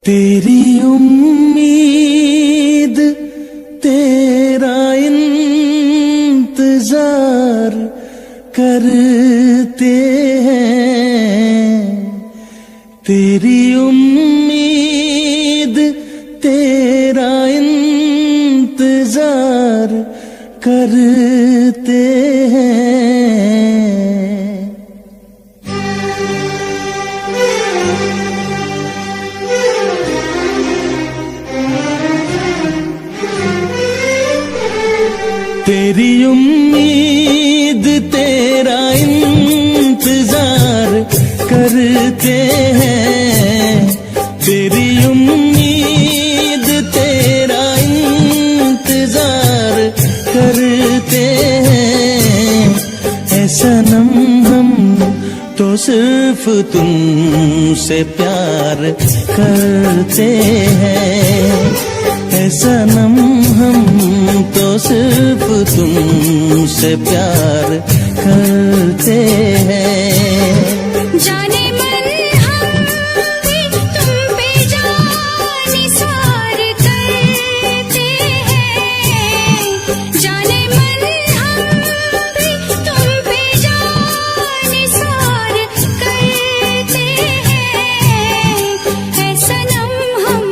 तेरी उम्मीद तेरा इंतजार करते हैं। तेरी उम्मीद तेरा इंतजार करते हैं। तेरी उम्मीद तेरा इंतजार करते हैं। तेरी उम्मीद तेरा इंतजार करते हैं। ऐ सनम हम तो सिर्फ तुमसे प्यार करते हैं। ऐ सनम हम तो सिर्फ तुमसे प्यार करते हैं। जाने मन हम भी तुम पे जान निसार करते हैं। जाने मन हम भी तुम पे जान निसार करते हैं। ऐ सनम हम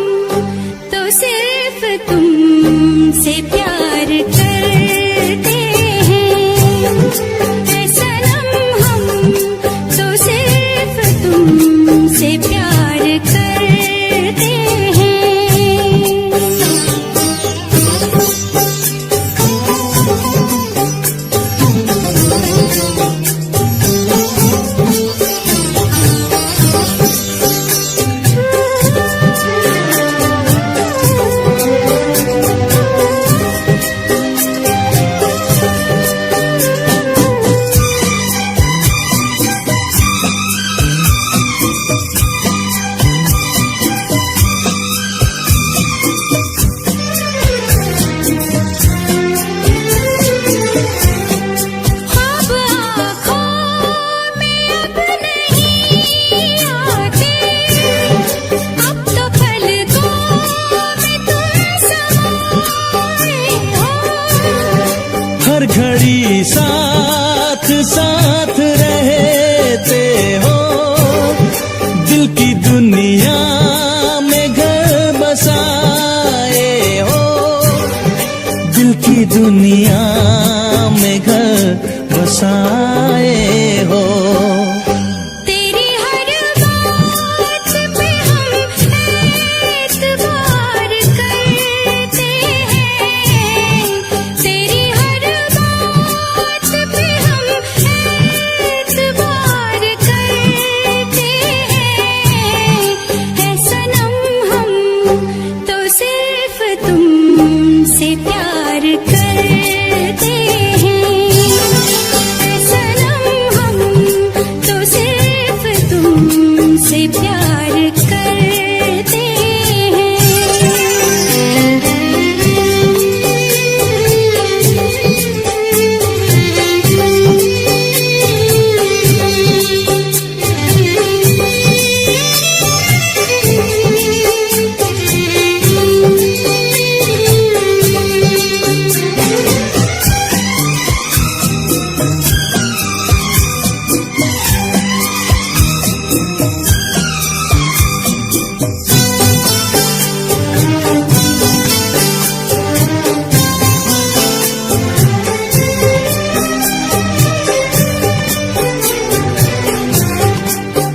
तो सिर्फ तुमसे प्यार करते हैं। ऐ सनम हम तो सिर्फ तुमसे प्यार करते हैं। हर घड़ी साथ साथ रहते हो। दिल की दुनिया में घर बसाए हो। दिल की दुनिया में घर बसाए हो। तेरी हर बात पे हम एतबार करते हैं। तेरी हर बात पे हम एतबार करते हैं। ऐ सनम हम तो सिर्फ तुमसे प्यार करते हैं। ऐ सनम हम तो सिर्फ तुमसे प्यार करते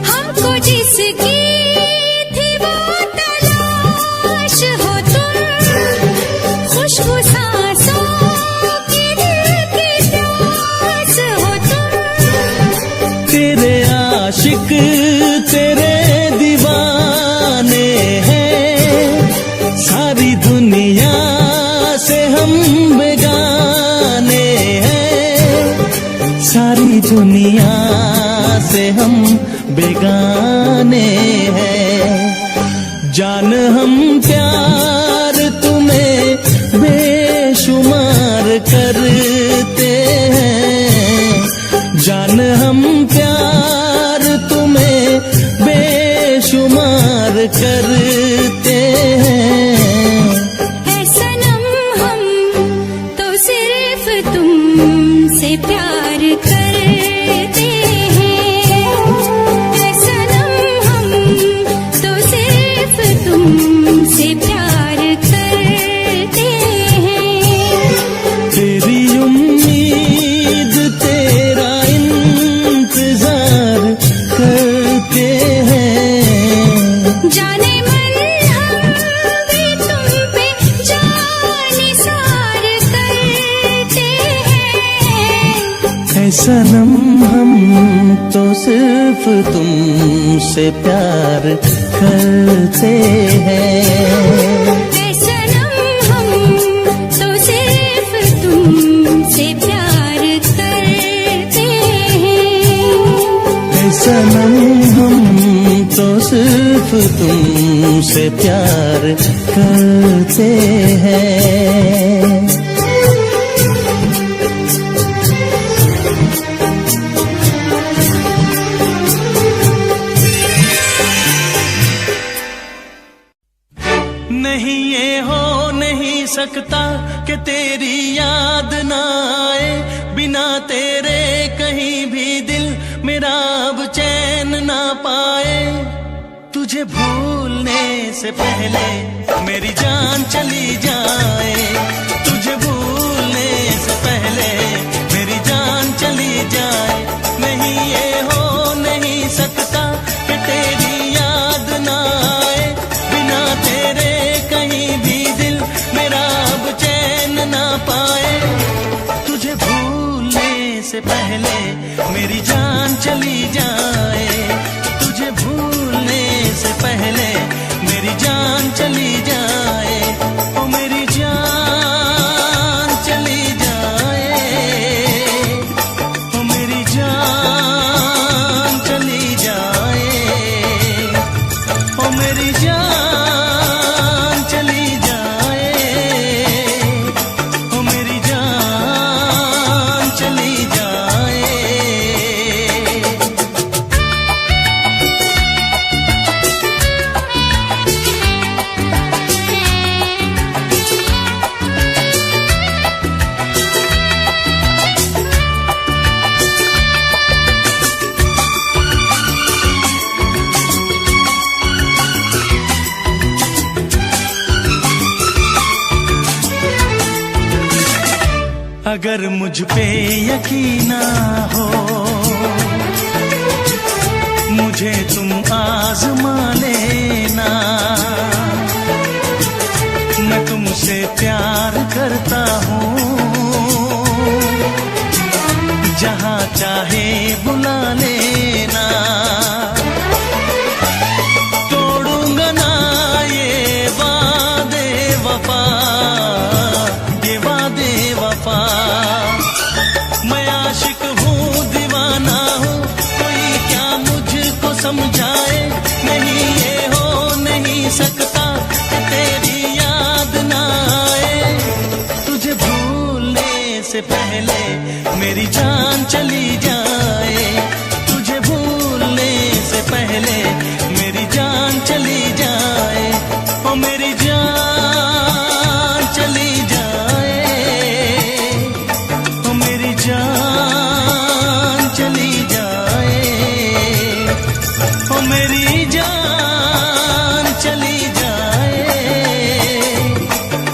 हमको जिसकी थी वो तलाश हो तुम। खुशबू सांसों की दिल की प्यास हो तुम। तेरे आशिक तेरे दीवाने हैं। सारी दुनिया से हम बेगाने हैं। सारी दुनिया से हम बेगाने हैं। जान हम प्यार तुम्हें बेशुमार करते हैं। जान हम प्यार तुम्हें बेशुमार कर सकते हैं। ऐ सनम हम तो सिर्फ तुमसे प्यार करते हैं। ऐ सनम हम तो सिर्फ तुमसे प्यार करते हैं। तेरी उम्मीद तेरा इंतजार करते हैं। जाने मन हम भी तुम पे जानिसार करते हैं। ऐ सनम हम तो सिर्फ तुमसे प्यार करते हैं। ऐ सनम हम तो सिर्फ तुमसे प्यार करते हैं। ऐ सनम हम तो सिर्फ तुमसे प्यार करते हैं। नहीं ये हो नहीं सकता कि तेरी याद ना आए, बिना तेरे कहीं भी दिल मेरा अब चैन ना पाए। तुझे भूलने से पहले मेरी जान चली जाए, तुझे भूलने से पहले मेरी जान चली जाए। नहीं ये हो नहीं सकता कि तेरी याद ना आए, बिना तेरे कहीं भी दिल मेरा अब चैन ना पाए। तुझे भूलने से पहले मेरी जान चली जाए, तुझे भूलने से पहले मेरी जान चली जाए। ओ मेरी जान चली जाए, ओ मेरी जान चली जाए, ओ मेरी जान चली जाए, ओ मेरी जान चली जाए। अगर मुझ पे यकीन ना हो, मुझे तुम आजमा लेना। मैं तुमसे प्यार करता हूँ, जहाँ चाहे बुला लेना। तोड़ूंगा ना ये वादे वफा, ये वादे वफा। मैं आशिक हूँ दीवाना हूँ, कोई क्या मुझको समझाए। नहीं ये हो नहीं सकता कि तेरी याद ना आए। तुझे भूलने से पहले मेरी जान चली जाए, तुझे भूलने से पहले मेरी जान चली जाए। ओ मेरी जान चली जाए, ओ मेरी जान चली जाए, ओ मेरी जान चली जाए,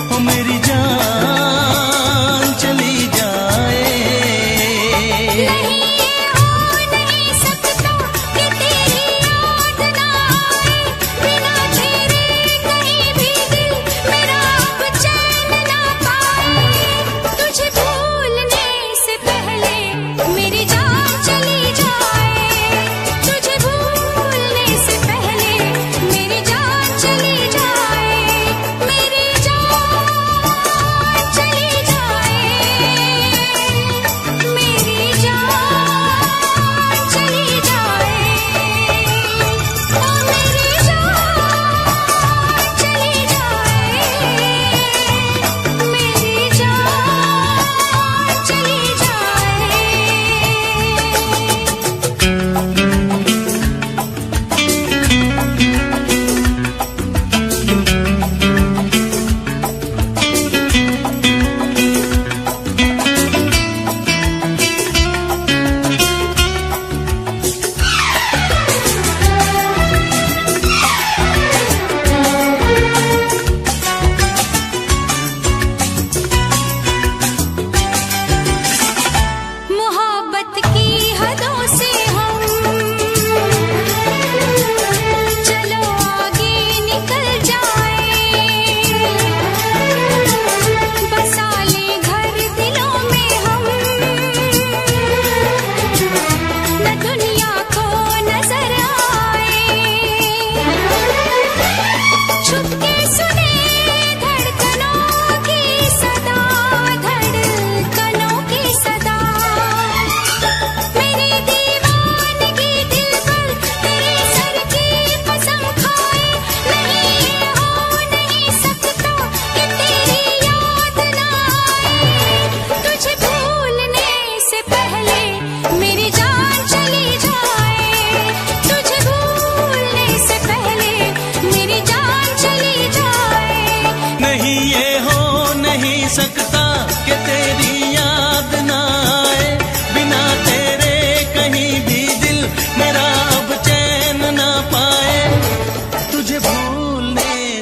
ओ मेरी जान चली जाए। नहीं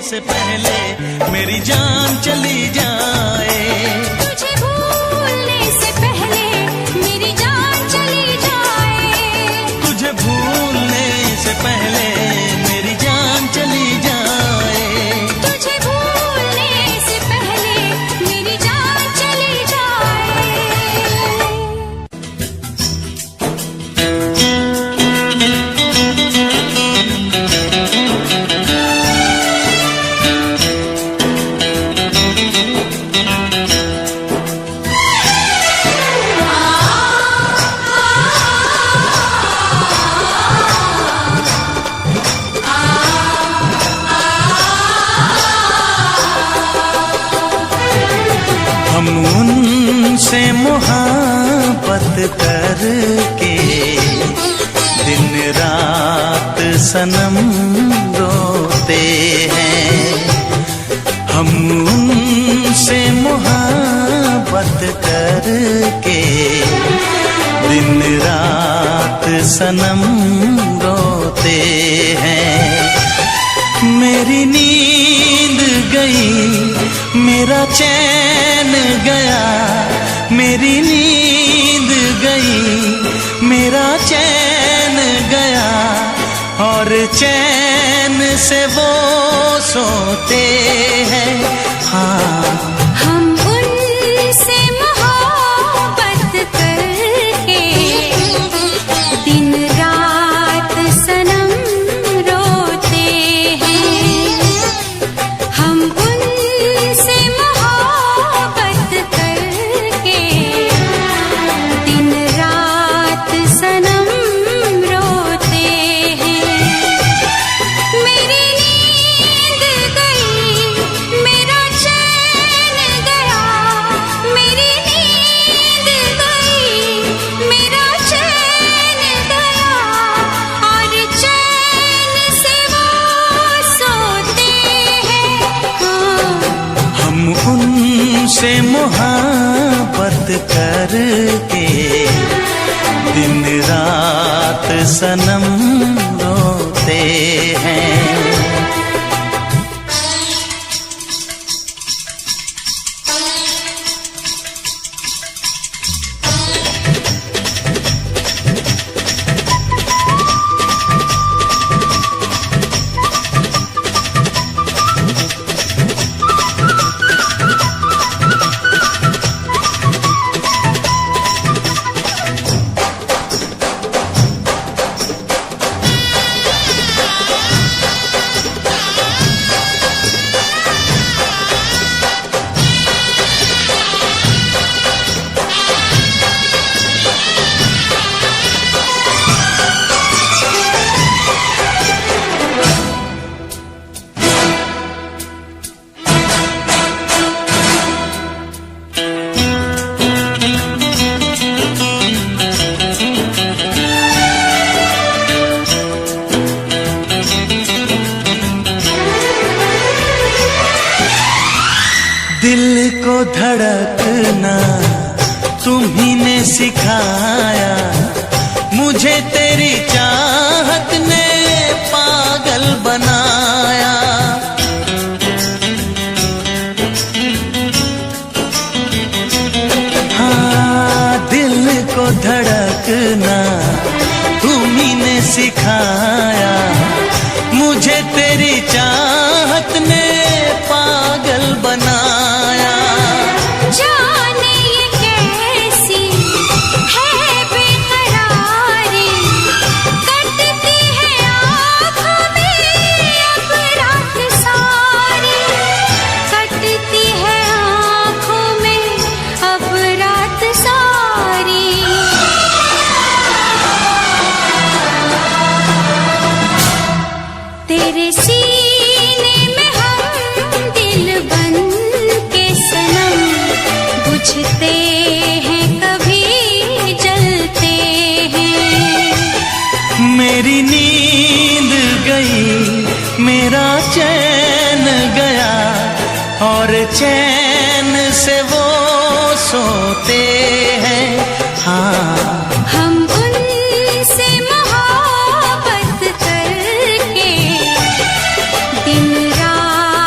से पहले मेरी जान चली जाए, तुझे भूलने से पहले मेरी जान चली जाए, तुझे भूलने से पहले मेरी जान चली जाए, तुझे भूलने से पहले मेरी जान चली जाए। हम उनसे मोहब्बत करके दिन रात सनम रोते हैं, हम उनसे मोहब्बत करके दिन रात सनम रोते हैं। मेरी नींद गई, मेरा चैन गया, मेरी नींद गई, मेरा चैन गया, और चैन से वो सोते हैं। हाँ, हम उनसे मोहब्बत करके दिन रात सनम रोते हैं, हम उनसे मोहब्बत करके दिन रात सनम रोते हैं। मेरी नींद गई, मेरा चैन गया, मेरी नींद गई, मेरा चैन गया, और चैन से वो सोते हैं। हाँ, हम उनसे मोहब्बत करके दिन रात सनम रोते हैं। दिल को धड़कना तुम्ही ने सिखाया, मुझे तेरी चाहत ने पागल बनाया। हाँ, दिल को धड़कना तुम्ही ने सिखाया, मुझे तेरी चाहत ने पागल बनाया। जाने ये कैसी है बेकरारी, कटती है आँखों में अब रात सारी, कटती है आँखों में अब रात सारी। तेरे सीने में हम दिल बन के सनम बुझते हैं, कभी जलते हैं। मेरी नींद गई, मेरा चैन गया, और चैन से वो सोते हैं। हाँ, हम उनसे मोहब्बत करके दिन रात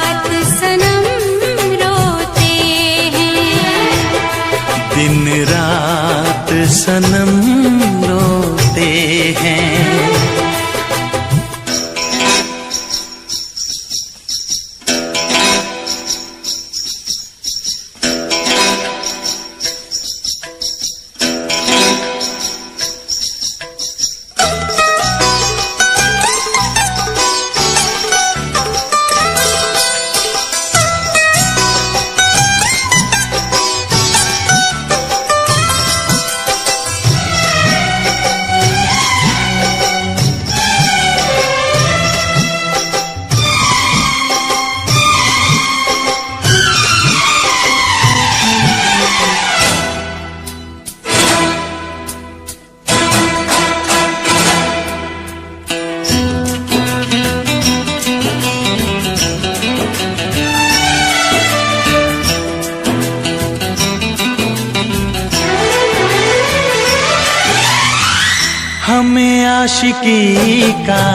आशिकी का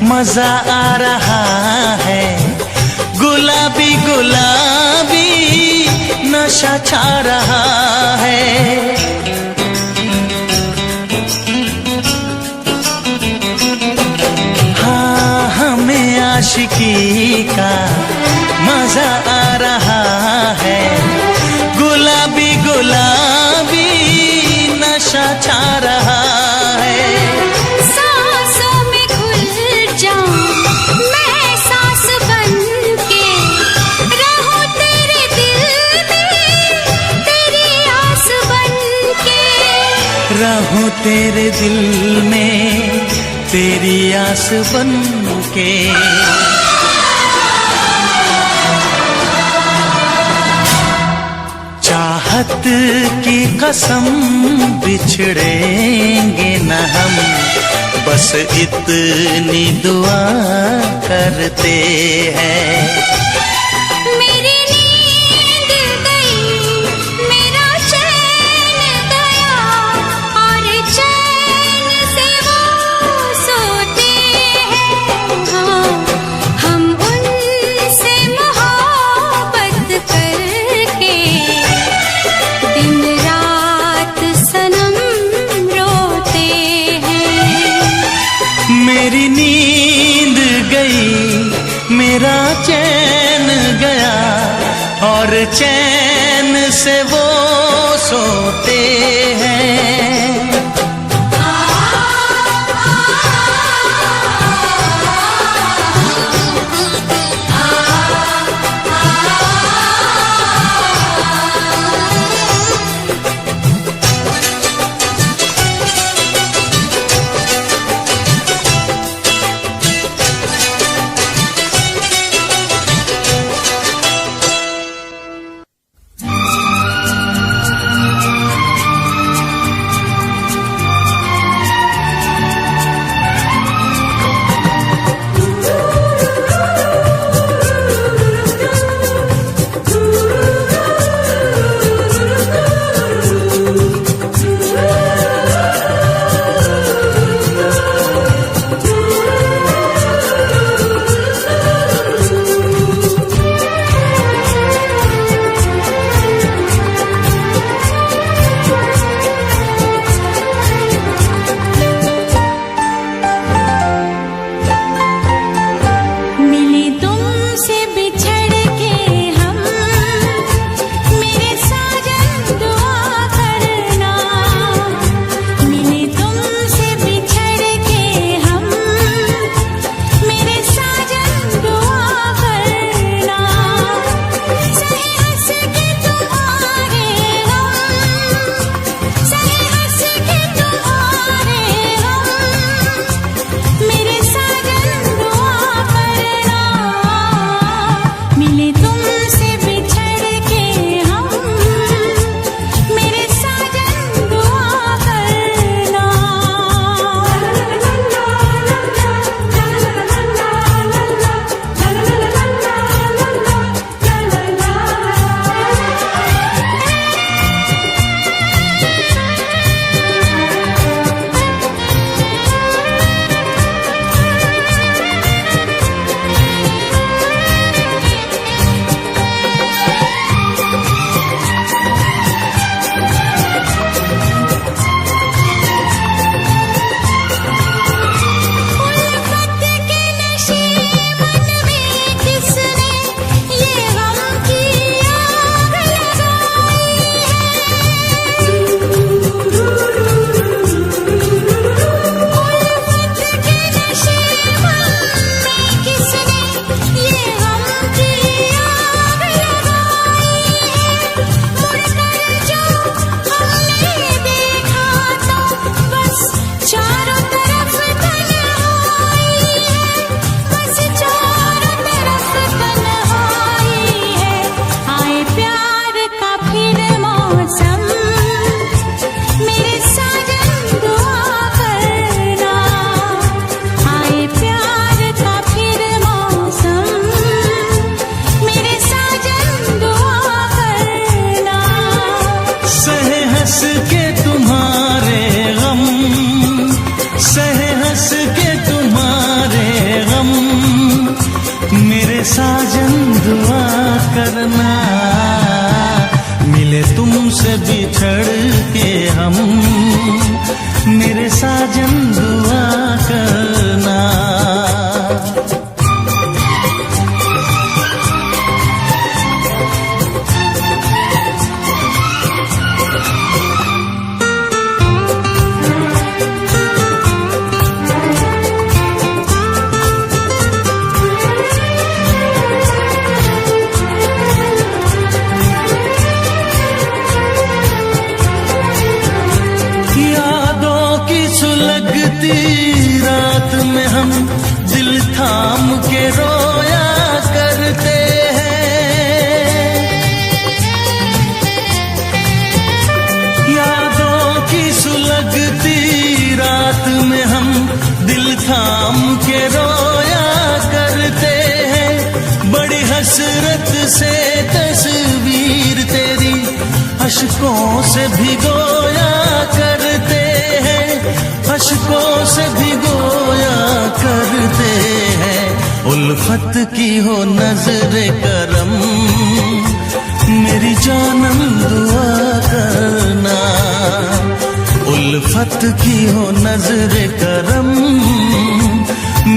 मजा आ रहा है, गुलाबी गुलाबी नशा छा रहा है। हाँ, हमें आशिकी का मजा आ रहा है, गुलाबी गुलाबी नशा छा रहा है। सांसों में घुल जाऊं मैं सांस बन के, रहूं तेरे दिल में तेरी आस बन के, रहूं तेरे दिल में तेरी आस बन के। चाहत की कसम बिछड़ेंगे न हम, बस इतनी दुआ करते हैं। मेरी नींद गई मेरा चैन गया, और चैन से वो सोते हैं। हाँ, हम उनसे मोहब्बत करके दिन रात सनम रोते हैं। मेरी नींद गई मेरा चैन गया, और चैन से वो सोते हैं। करना, मिले तुमसे बिछड़ के हम, मेरे साजन दुआ करना। रात में हम दिल थाम के रोया करते हैं, यादों की सुलगती रात में हम दिल थाम के रोया करते हैं। बड़ी हसरत से तस्वीर तेरी अश्कों से भिगोया करते हैं, अश्कों से भिगोया करते हैं। उल्फत की हो नजरे करम, मेरी जानम दुआ करना। उल्फत की हो नजरे करम,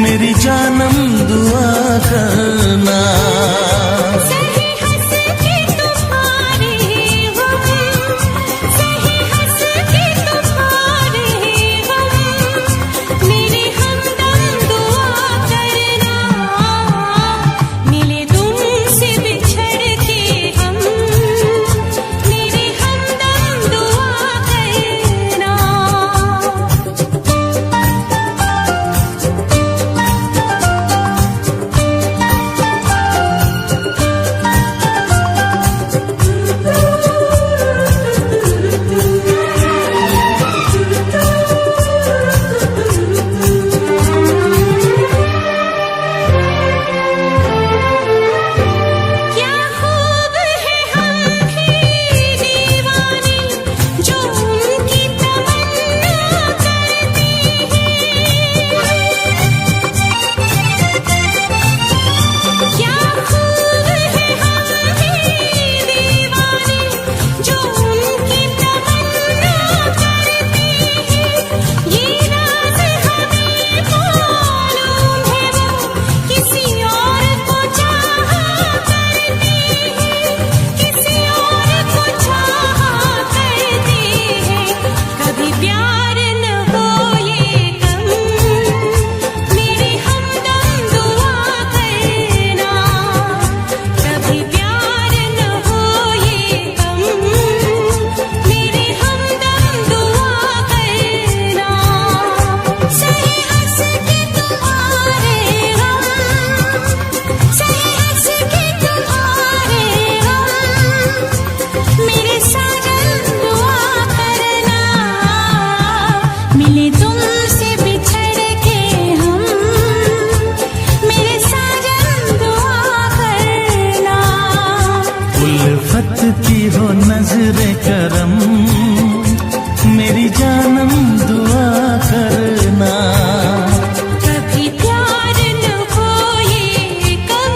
मेरी जानम दुआ करना। की हो नजरे करम, मेरी जानम दुआ करना। कभी प्यार न हो ये कम,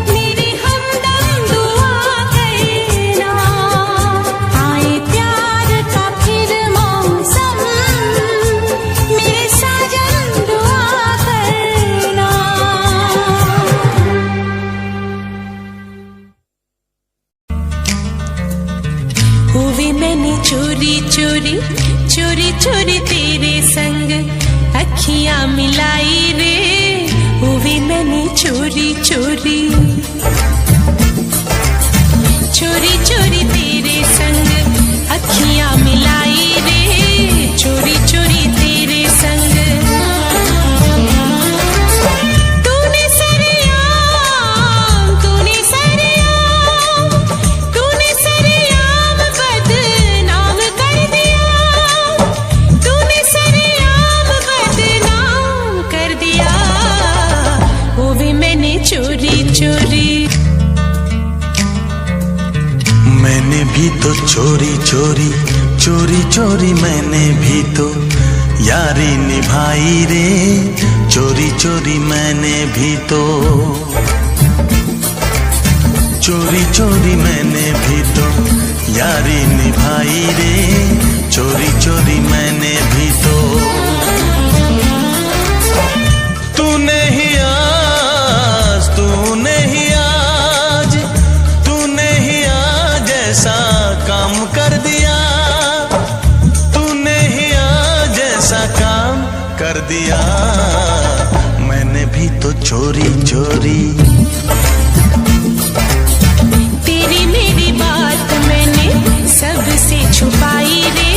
मेरी हमदम दुआ करना। आए प्यार का फिर मौसम, मेरे साजन दुआ करना। हुई मैंने चोरी चोरी चोरी चोरी तेरे संग अखियां मिलाई रे। हुई मैंने चोरी चोरी चोरी चोरी तेरे संग अखियां मिलाई रे। चोरी चोरी तेरे संग चोरी चोरी मैंने भी तो चोरी चोरी चोरी चोरी मैंने भी तो यारी निभाई रे। चोरी चोरी मैंने भी तो चोरी चोरी मैंने भी तो यारी निभाई रे, चोरी चोरी मैंने भी तो। तूने ही आज, तूने ही आज, तूने ही आज ऐसा काम कर दिया, तूने ही आज ऐसा काम कर दिया। मैंने भी तो चोरी चोरी तेरी मेरी बात मैंने सबसे छुपाई रे,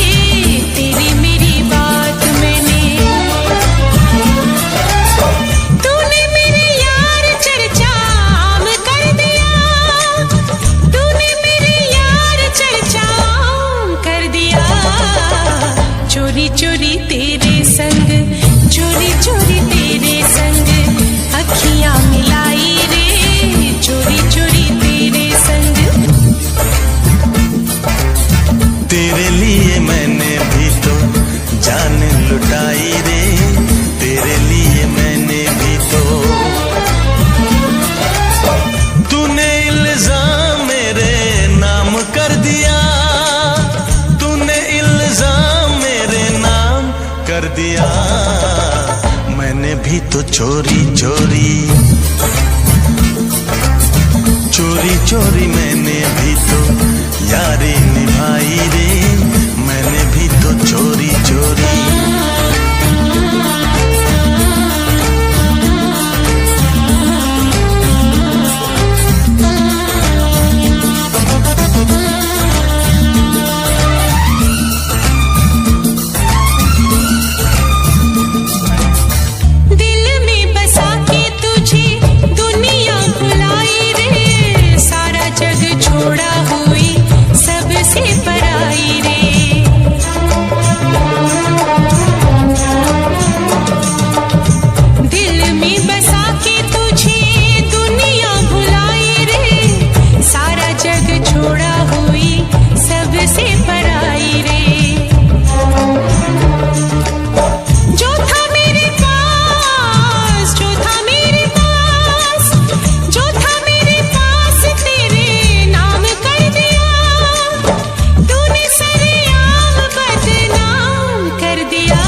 तेरी मेरी बात मैंने। तूने मेरे यार चर्चा आम कर दिया, तूने मेरे यार चर्चा आम कर दिया। चोरी चोरी तेरे संग, चोरी चोरी तेरे संग अखियां मिलाई रे, चोरी चोरी तेरे संग। तेरे लिए मैंने भी तो जान लुटाई रे, तेरे लिए मैंने भी तो। तूने इल्जाम मेरे नाम कर दिया, तूने इल्जाम मेरे नाम कर दिया। मैंने भी तो चोरी चोरी, चोरी चोरी मैंने भी तो यारी निभाई रे, मैंने भी तो चोरी चोरी। दिल में बसा के तुझे दुनिया भुलाई रे, सारा जग छोड़ा हुई सबसे पराई रे। दिल में बसा के तुझे दुनिया भुलाई रे, सारा जग छोड़ा हुई सबसे पराई रे। जो था मेरे पास, जो था मेरे पास, जो था मेरे पास तेरे नाम कर दिया, तूने सरेआम बदनाम कर दिया।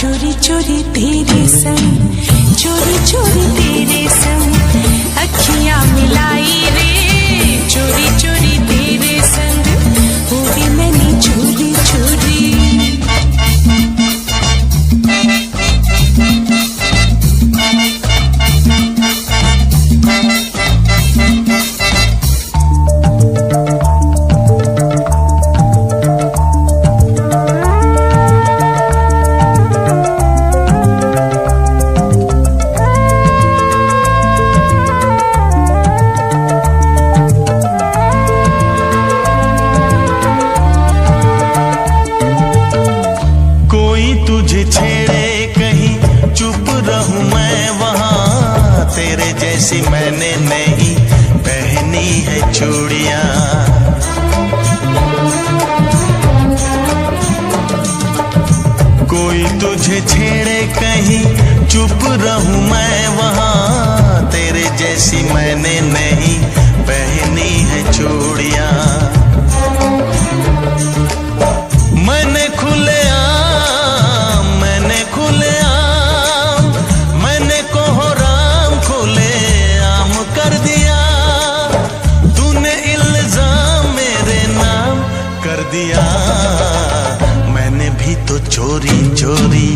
चोरी चोरी तेरे संग, चोरी चोरी तेरे संग अखियां मिलाई रे, चोरी चोरी तेरे संग वो भी मैंने चोरी चोरी। कोई तुझे छेड़े कहीं चुप रहूं मैं वहां, तेरे जैसी मैंने नहीं पहनी है चूड़ियां। कोई तुझे छेड़े कहीं चुप रहूं मैं वहां, तेरे जैसी मैंने नहीं पहनी है चूड़ियां। मैंने खुले आम, मैंने खुले आम, मैंने कोहराम खुले आम कर दिया, तूने इल्जाम मेरे नाम कर दिया। मैंने भी तो चोरी चोरी,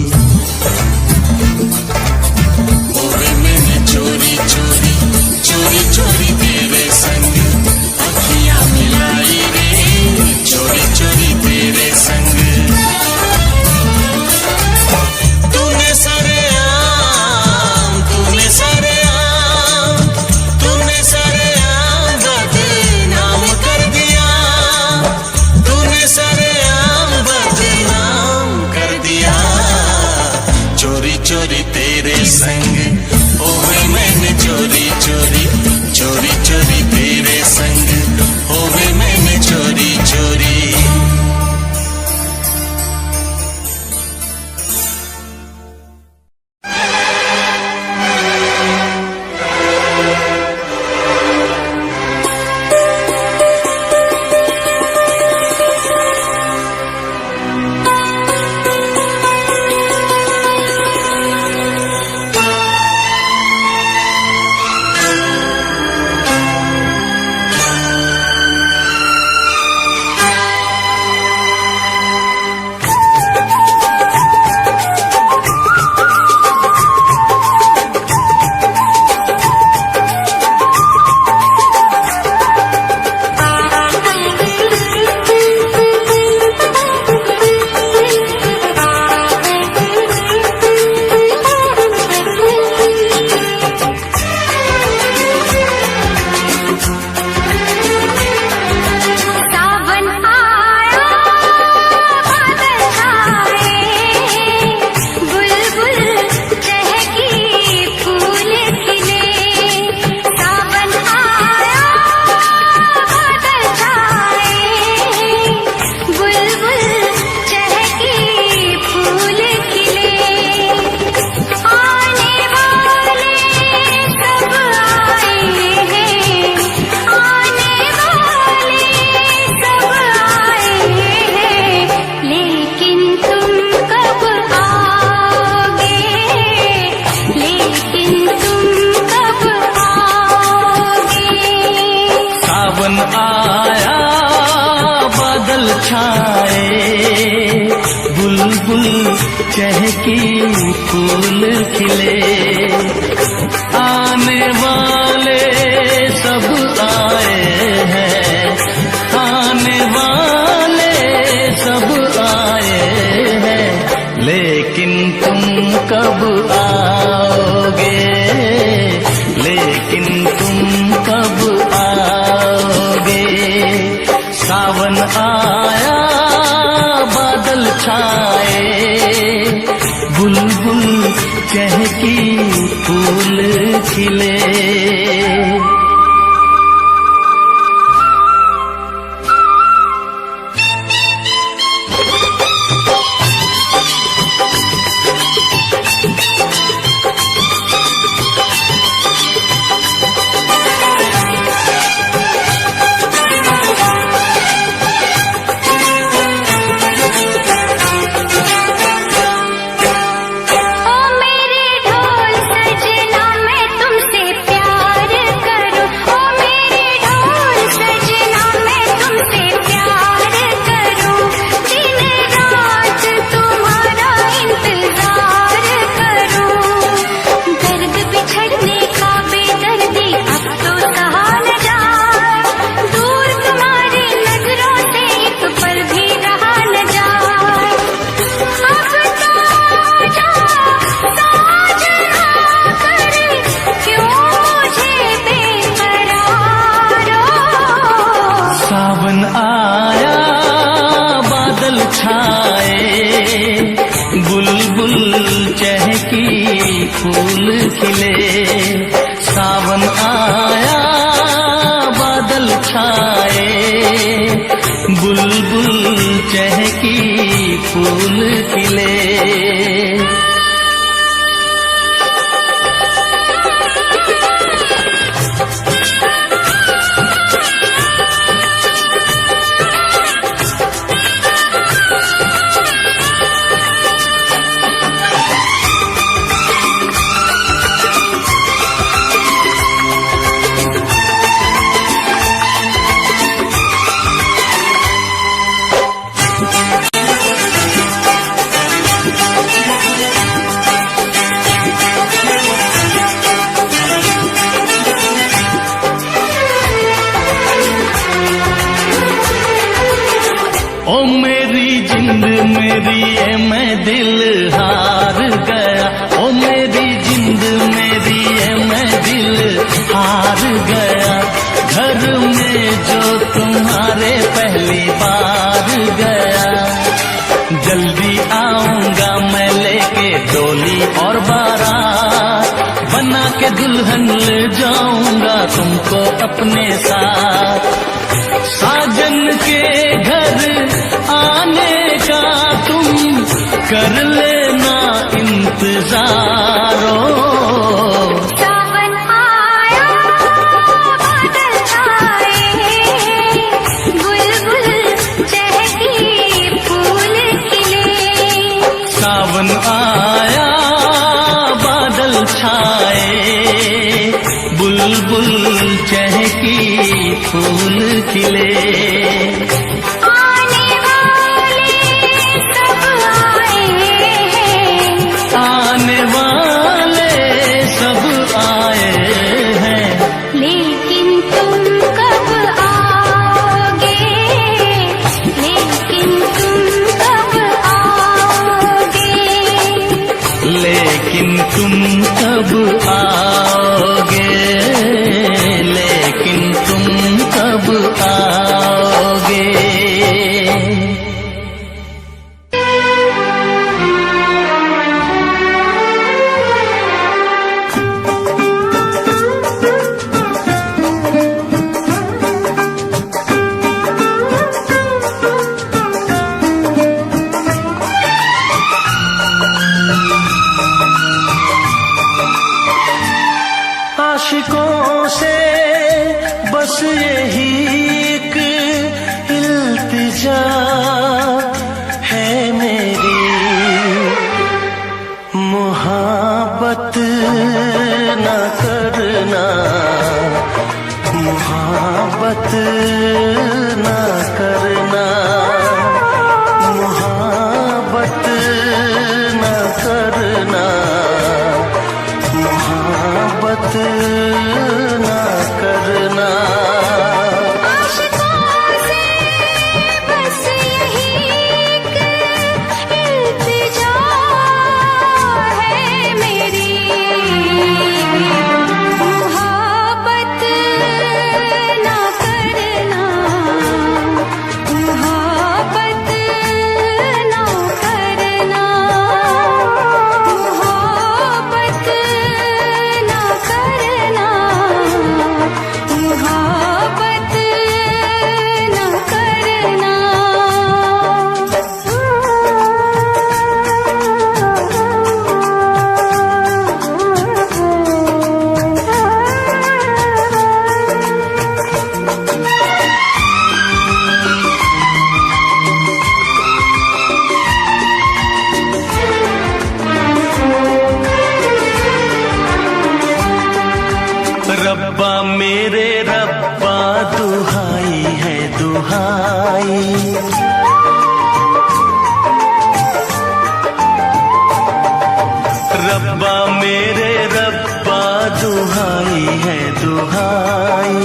वो भी मैंने चोरी चोरी, चोरी चोरी तेरे तुम्हारे पहली बार गया। जल्दी आऊंगा मैं लेके डोली और बारात, बना के दुल्हन ले जाऊंगा तुमको अपने साथ। साजन के घर आने का तुम कर लेना इंतजार। सावन आया बादल छाए, बुलबुल चहकी फूल खिले। सावन आया बादल छाए, बुलबुल चहकी फूल खिले। आने वाले सब आए हैं, आने वाले सब आए हैं, लेकिन तुम कब आओगे, लेकिन तुम कब आओगे। लेकिन तुम कब आओगे, लेकिन तुम कब आओगे। आशिकों से बस यही एक इल्तिजा है मेरी, मोहब्बत न करना, मोहब्बत न करना, मोहब्बत न करना, मोहब्बत न करना। आशिकों से बस यही एक इल्तिजा है मेरी, मोहब्बत ना करना, मोहब्बत ना करना, मोहब्बत ना करना, मोहब्बत ना करना। रब्बा मेरे रब्बा दुहाई है दुहाई, रब्बा मेरे रब्बा दुहाई है दुहाई।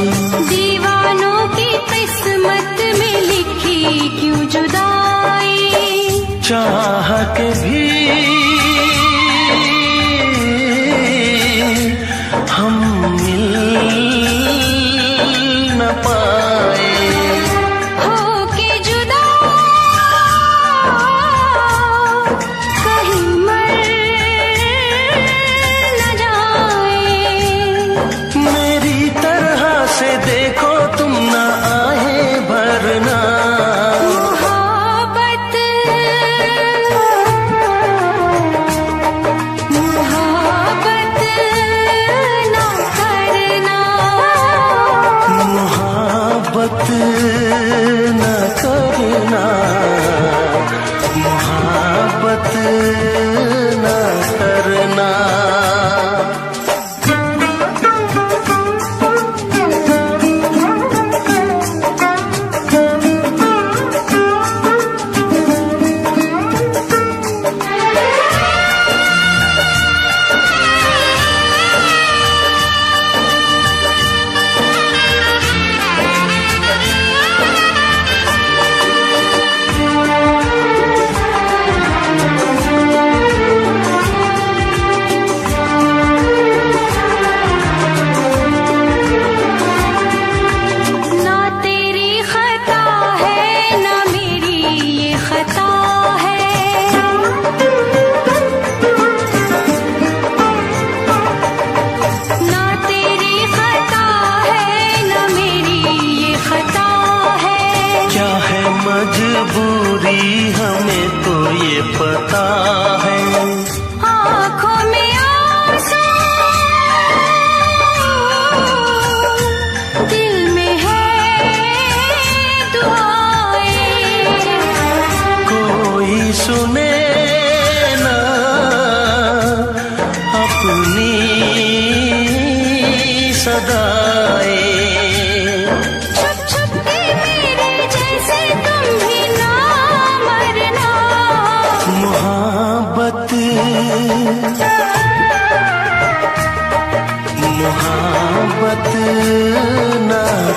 दीवानों की किस्मत में लिखी क्यों जुदाई, चाह के भी हम मिल न पाए, होके जुदा कहीं मर न जाए। मेरी तरह से देखो तुम न आए भरना, मोहब्बत मोहब्बत ना करना,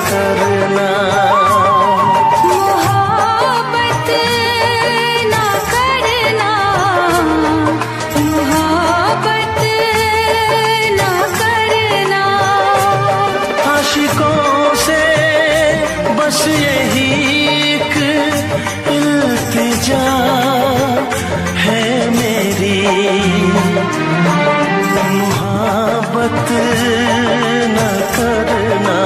करना। मोहब्बत ना करना, मोहब्बत ना करना। आशिकों से बस यही एक इल्तिजा है मेरी, मोहब्बत न करना,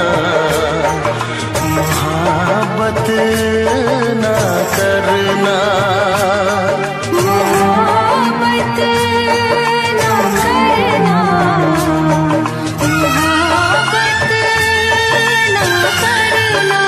मोहब्बत न करना। मोहब्बत ना करना, मोहब्बत ना करना।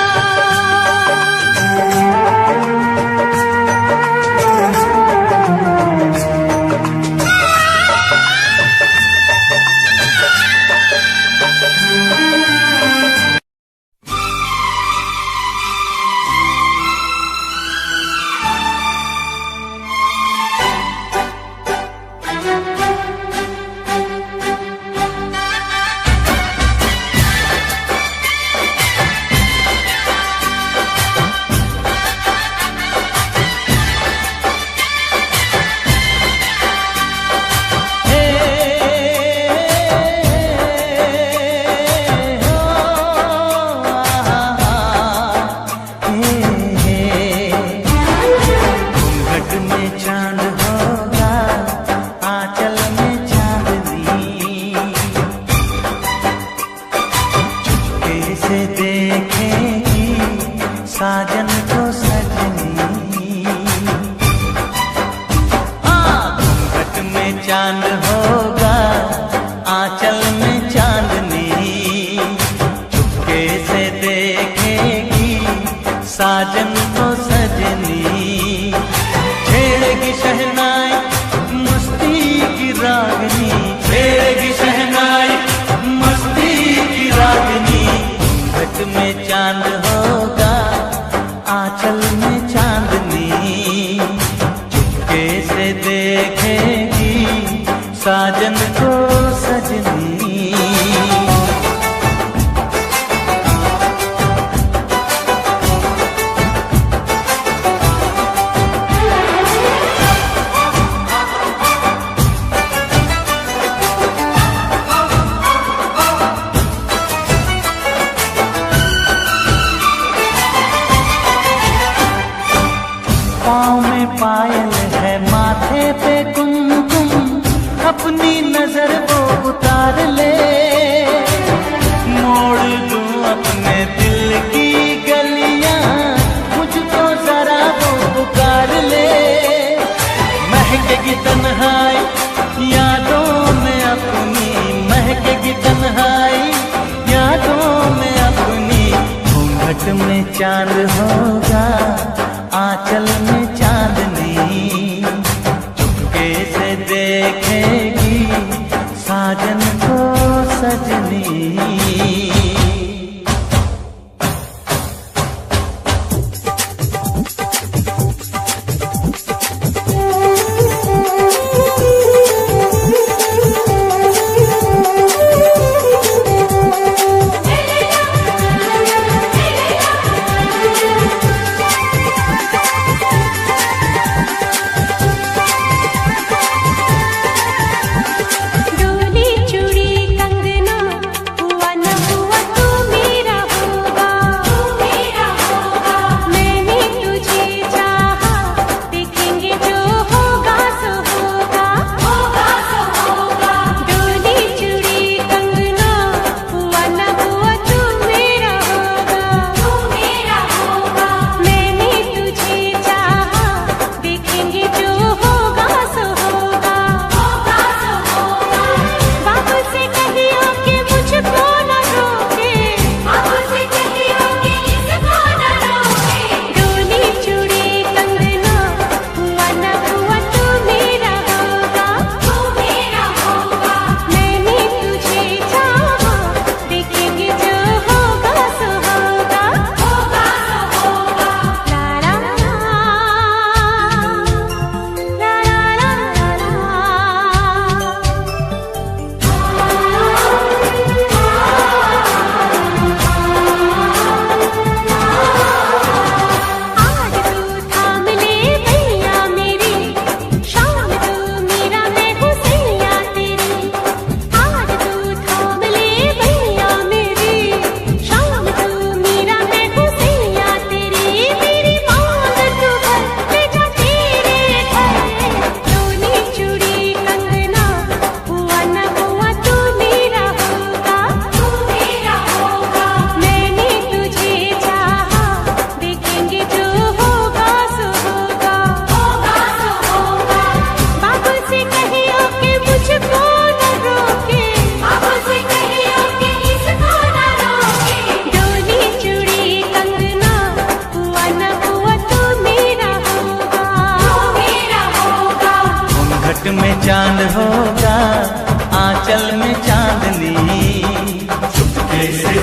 साजन को सजनी, घूंघट में चांद होगा, आंचल में चांदनी। चुपके से देखेगी साजन को सजनी, छेड़ेगी शहनाई मस्ती की रागनी, छेड़ेगी शहनाई मस्ती की रागनी। घूंघट में चांद होगा, आंचल में चांदनी। चुपके से देखेगी साजन को सजनी। पाँव में पायल है, माथे पे कुमकुम, अपनी नजर वो उतार ले। मोड़ दूं अपने दिल की गलियां, मुझको जरा वो पुकार ले। महकेगी तन्हाई यादों में अपनी, महकेगी तन्हाई यादों में अपनी। घूंघट में चांद होगा, आंचल में चांदनी। चुपके से देखेगी साजन को सजनी।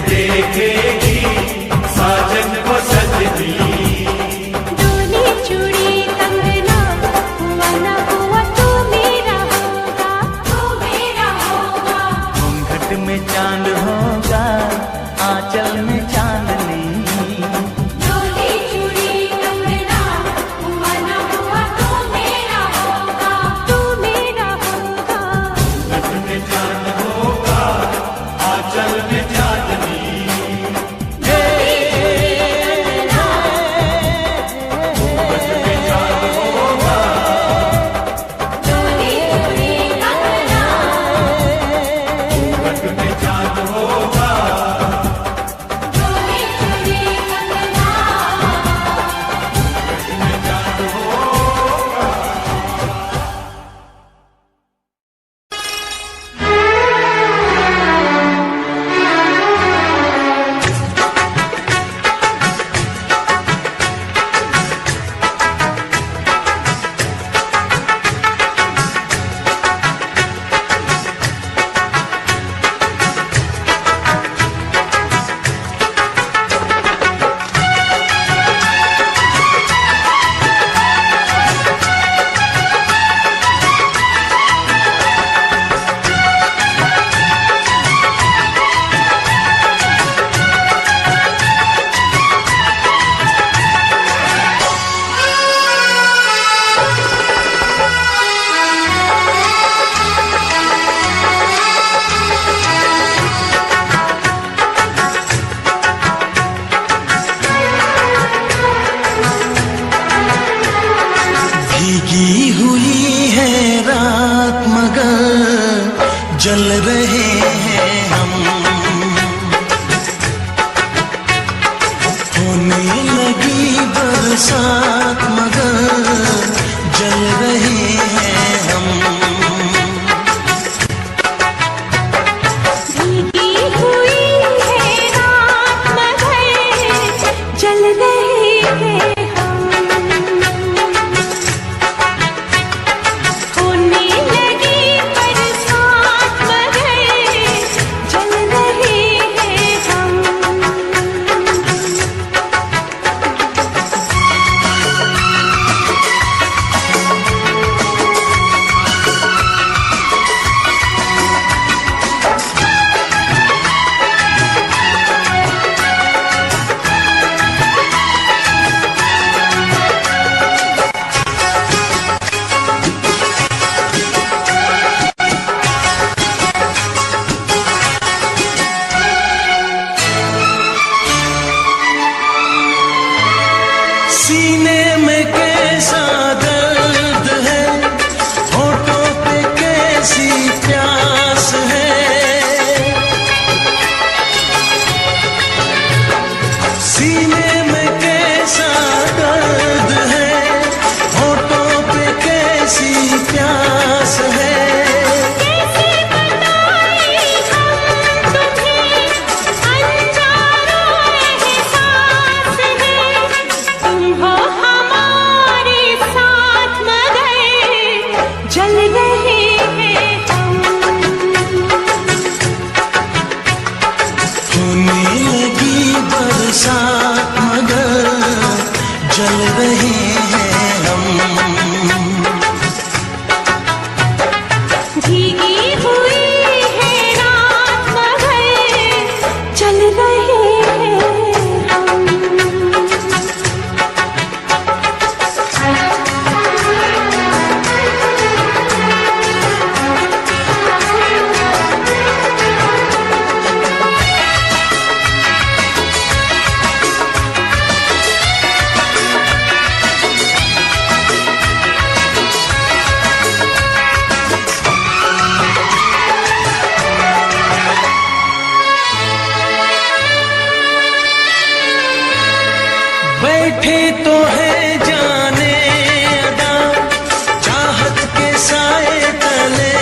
देखेगी साजन को सजनी। डोली चूड़ी कंगना हुआ ना हुआ तू मेरा होगा, तू मेरा होगा। घूंघट में चांद होगा, आंचल में चांदनी। डोली चूड़ी कंगना हुआ ना हुआ तू मेरा होगा, तू मेरा होगा। घूंघट में चांद होगा, आंचल में चांदनी। भीगी हुई है रात मगर जल रहे हैं हम। होने लगी बरसात मगर जल रहे हैं हम। भीगी हुई है रात मगर जल रहे हैं हम। होने लगी बरसात मगर जल रहे हैं हम। सीने में कैसा दर्द है, होठों पे कैसी प्यास है। सीने में कैसा दर्द है, होठों पे कैसी प्यास है। कैसे बताएं हम तुम्हें, अनजानो एहसास है। तुम हो हमारे साथ मगर जल रहे हैं हम। होने लगी बरसात मगर जल रहे हैं हम। भीगी हुई है रात मगर जल रहे हैं हम। बैठे तो है जाने अदा चाहत के साए तले।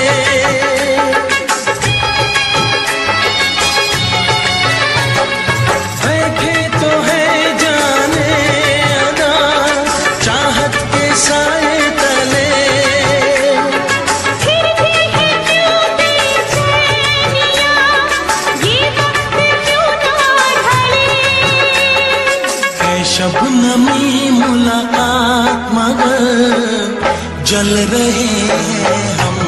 बैठे तो है जाने अदा चाहत के साए तले। फिर भी है क्यों बेचैनियां, ये वक्त क्यों शबनमी मुलाकात मगर जल रहे हैं हम।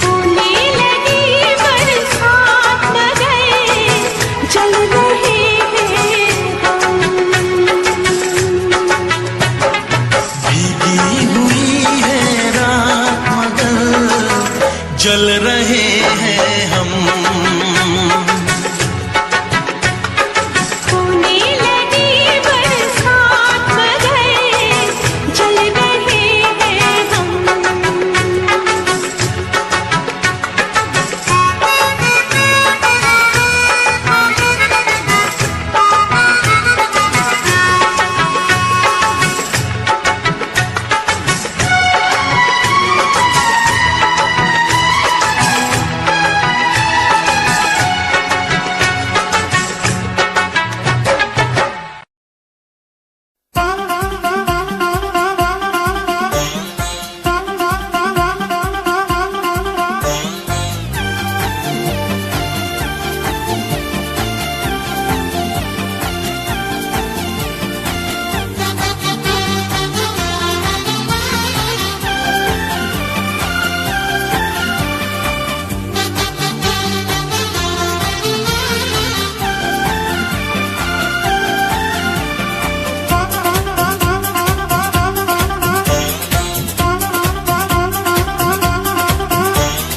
होने लगी बरसात मगर जल रहे हैं हम। भीगी हुई है रात मगर जल रहे हैं हम। होने लगी बरसात मगर जल रहे हैं हम।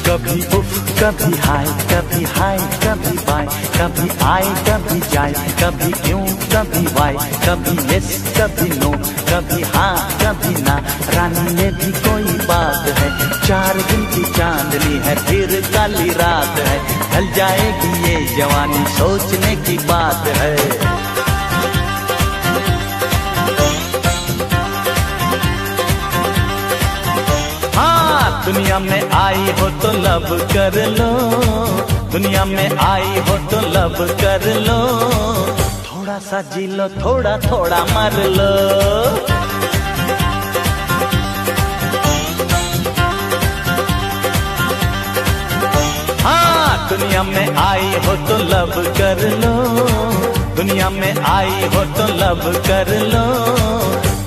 कभी उफ कभी हाय कभी बाय, कभी आए कभी जाए, कभी क्यों कभी वाई, कभी यस कभी नो, कभी हाँ कभी ना। रानी में भी कोई बात है, 4 दिन की चांदनी है फिर काली रात है। ढल जाएगी ये जवानी सोचने की बात है। दुनिया में आई हो तो लब कर लो, दुनिया में आई हो तो लब कर लो। थोड़ा सा जी लो थोड़ा थोड़ा मर लो। हाँ दुनिया में आई हो तो लब कर लो, दुनिया में आई हो तो लब कर लो।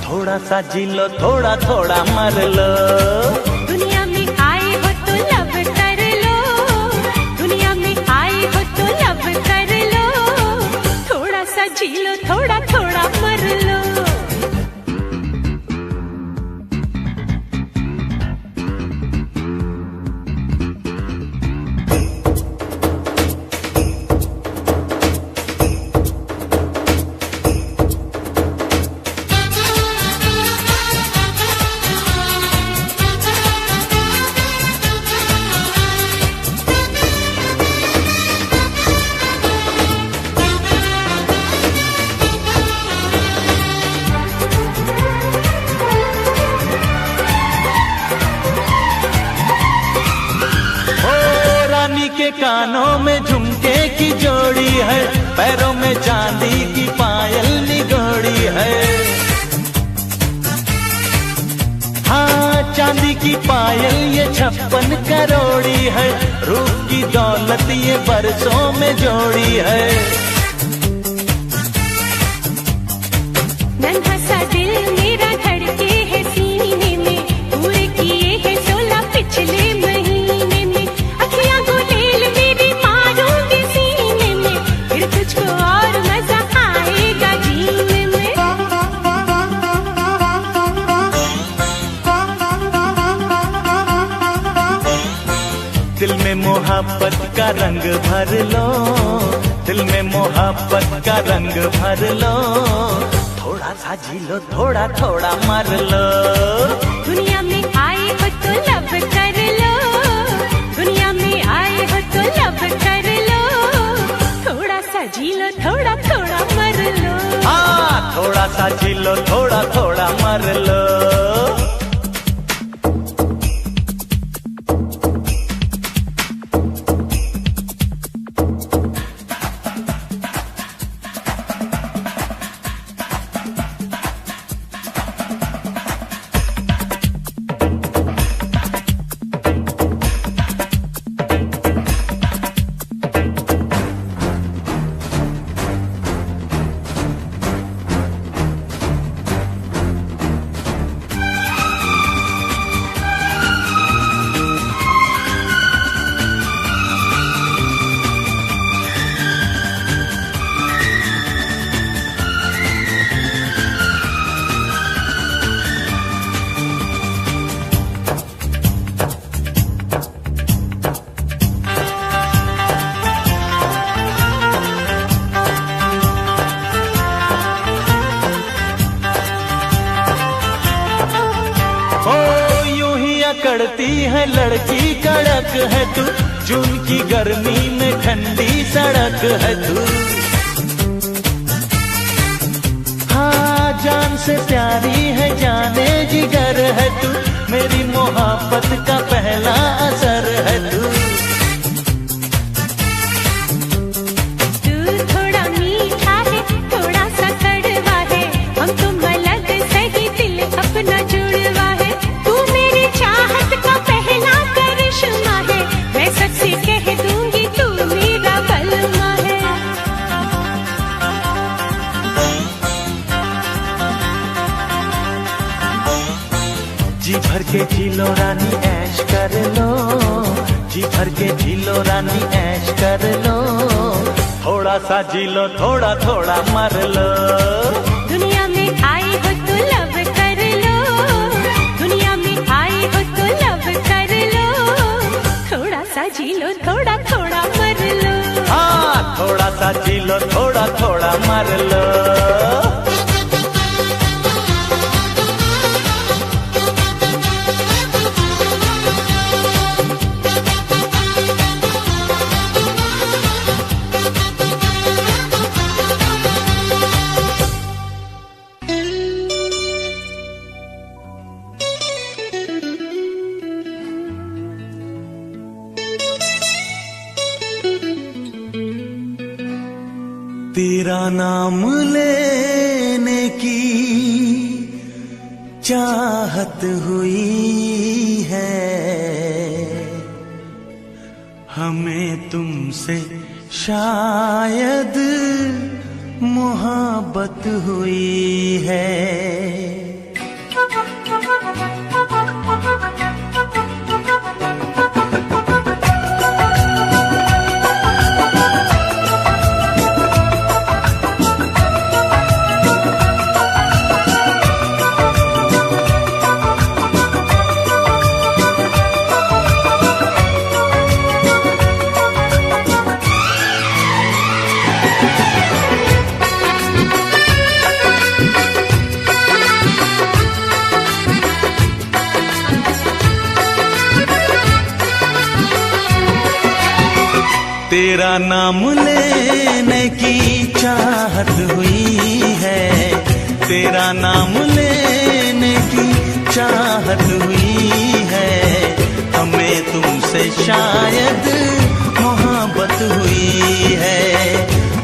थोड़ा सा जी लो थोड़ा थोड़ा मर लो। दुनिया में आए हो तो लब कर लो, दुनिया में आए हो तो लब कर लो। थोड़ा सा जी लो थोड़ा थोड़ा मर लो। के कानों में झुमके की जोड़ी है, पैरों में चांदी की पायल निगोड़ी है। हाँ चांदी की पायल ये 56 करोड़ी है, रूप की दौलत ये बरसों में जोड़ी है। नन्हा सा दिल मेरा धड़के है सीने में, पूरे किए हैं 16 पिछले महीने में। अखियां गुलेल मेरी मारूंगी सीने में, फिर तुझको और मजा आएगा जीने में। दिल में मोहब्बत का रंग भर लो, दिल में मोहब्बत का रंग भर लो। थोड़ा सा जी लो थोड़ा थोड़ा मर लो। दुनिया में आए हो तो लब कर लो, दुनिया में आए हो तो लब कर लो। थोड़ा सा जी लो थोड़ा थोड़ा मर लो। हाँ थोड़ा सा जी लो थोड़ा थोड़ा मर लो। लड़ती है लड़की कड़क है तू, जून की गर्मी में ठंडी सड़क है तू। हाँ जान से प्यारी है जाने जिगर है तू, मेरी मोहब्बत का पहला असर है तू। तू थोड़ा मीठा है थोड़ा सा कड़वा है, हम तुम अलग सही दिल अपना जुड़वा है। तू मेरी चाहत का पहला करिश्मा है, मैं सबसे कह दूंगी तू मेरा बलमा है। जी भर के जी लो रानी ऐश कर लो, जी भर के जी लो रानी ऐश कर लो, थोड़ा सा जी लो थोड़ा थोड़ा मर लो। दुनिया में आई हो तो लव कर लो, दुनिया में आई हो तो लव कर लो, थोड़ा सा जी लो थोड़ा थोड़ा मर लो। हाँ थोड़ा सा जी लो थोड़ा थोड़ा मर लो। तेरा नाम लेने की चाहत हुई है, हमें तुमसे शायद मोहब्बत हुई है। तेरा नाम लेने की चाहत हुई है, तेरा नाम लेने की चाहत हुई है, हमें तुमसे शायद मोहब्बत हुई है,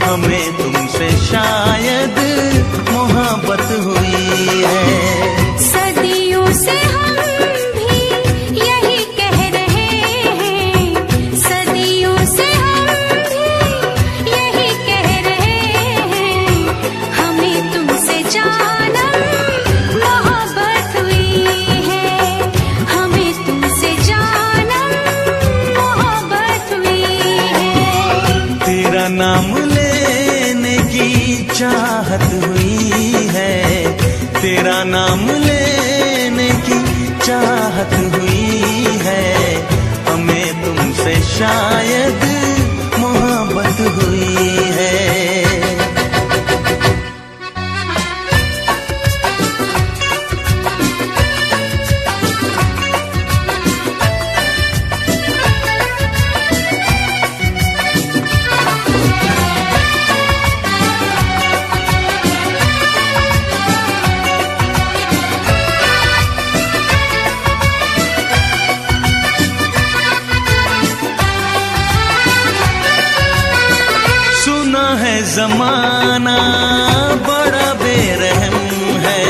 हमें तुमसे शायद मोहब्बत हुई है। सदियों से हम भी यही कह रहे हैं, सदियों से हम भी यही कह रहे हैं, हमें तुमसे जानम मोहब्बत हुई है, हमें तुमसे जानम मोहब्बत हुई है। तेरा नाम लेने की चाहत हुई है, तेरा नाम लेने की चाहत हुई है, हमें तुमसे शायद मोहब्बत हुई है। जमाना बड़ा बेरहम है,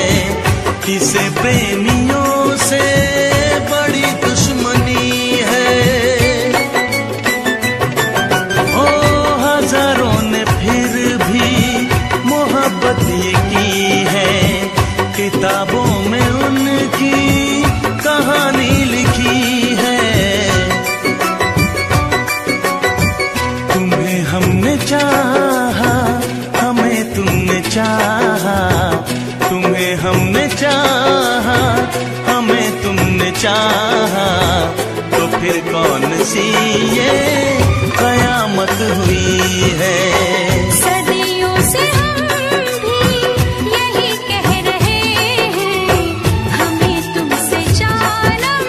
किसे प्रेमियों से बड़ी दुश्मनी है। ओ हजारों ने फिर भी मोहब्बत ये की है, किताबों में उनकी कहानी लिखी है। तुम्हें हमने चाहा, हमें तुमने चाहा, तुम्हें हमने चाहा, हमें तुमने चाहा, तो फिर कौन सी ये कयामत हुई है। सदियों से हम भी यही कह रहे हैं, हमें तुमसे जानम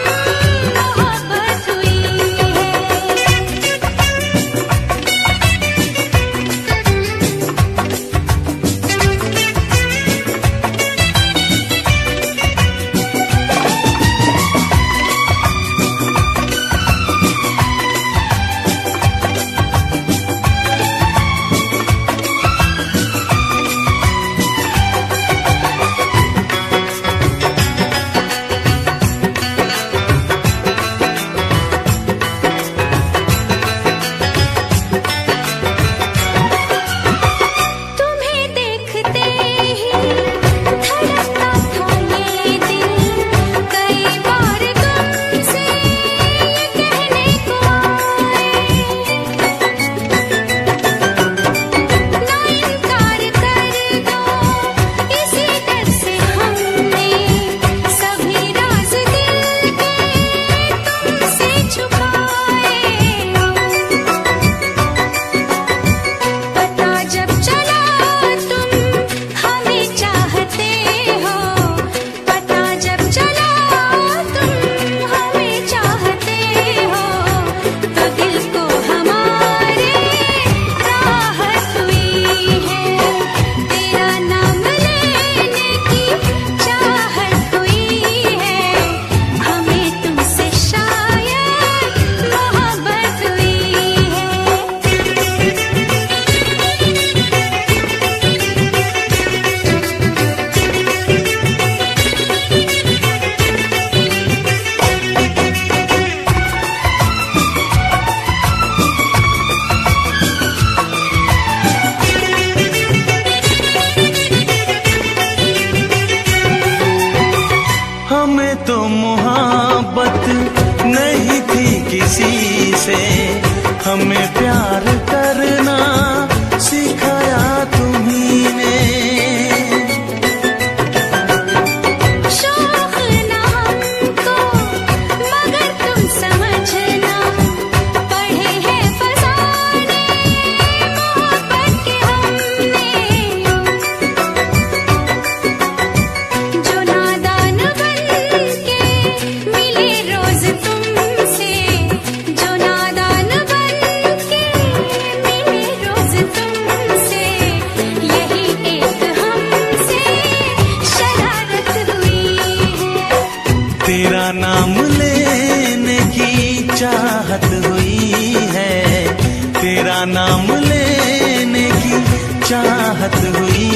नाम लेने की चाहत हुई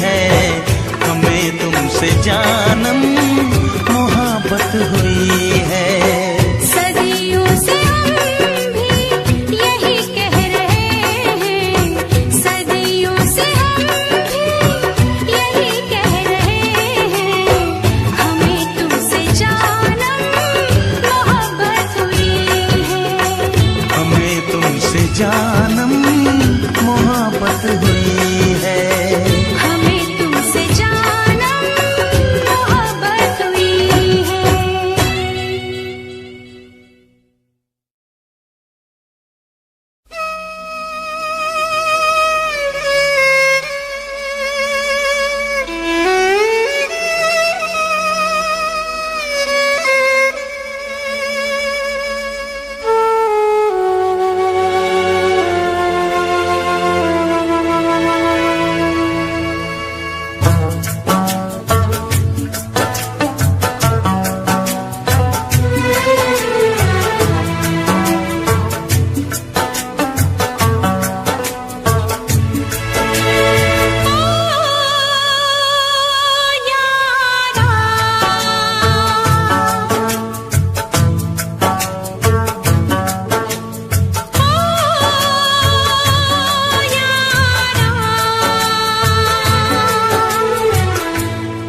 है, हमें तुमसे जानम मोहब्बत हुई है। सदियों से हम भी यही कह रहे हैं, सदियों से हम भी यही कह रहे हैं, हमें तुमसे जानम मोहब्बत हुई है। हमें तुमसे जानम मोहब्बत हुई है। हमें तुमसे जानम मोहब्बत हुई है।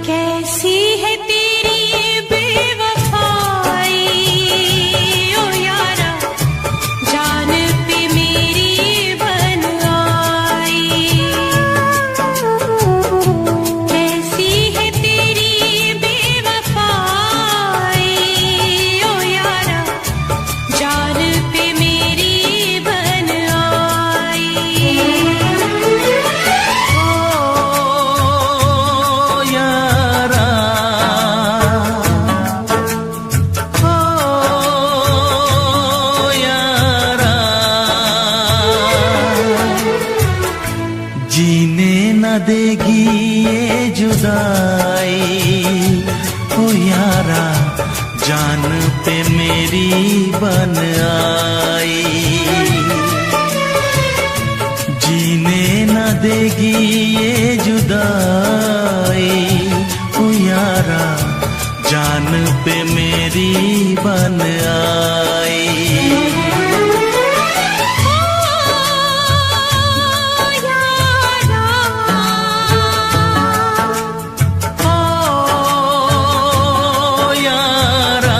कैसी है तेरी बेवफाई ओ यारा, जान पे मेरी बन आई। कैसी है तेरी बेवफाई ओ यारा, जान पे मेरी बन आई। ओ यारा, ओ यारा, जीने न देगी ये जुदाई। ओ यारा, जान पे मेरी बन आई। जीने न देगी ये जुदाई। ओ यारा, जान पे मेरी बन आई। ओ यारा,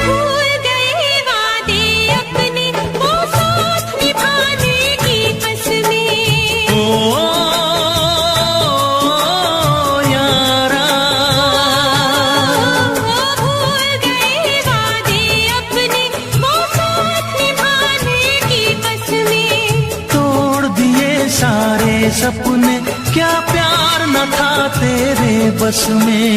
भूल गए वादे अपने, वो साथ निभाने की कसमें। ओ यारा, भूल गए वादे अपने, वो साथ निभाने की कसमें। तोड़ दिए सारे सपने, क्या प्यार न था तेरे बस में।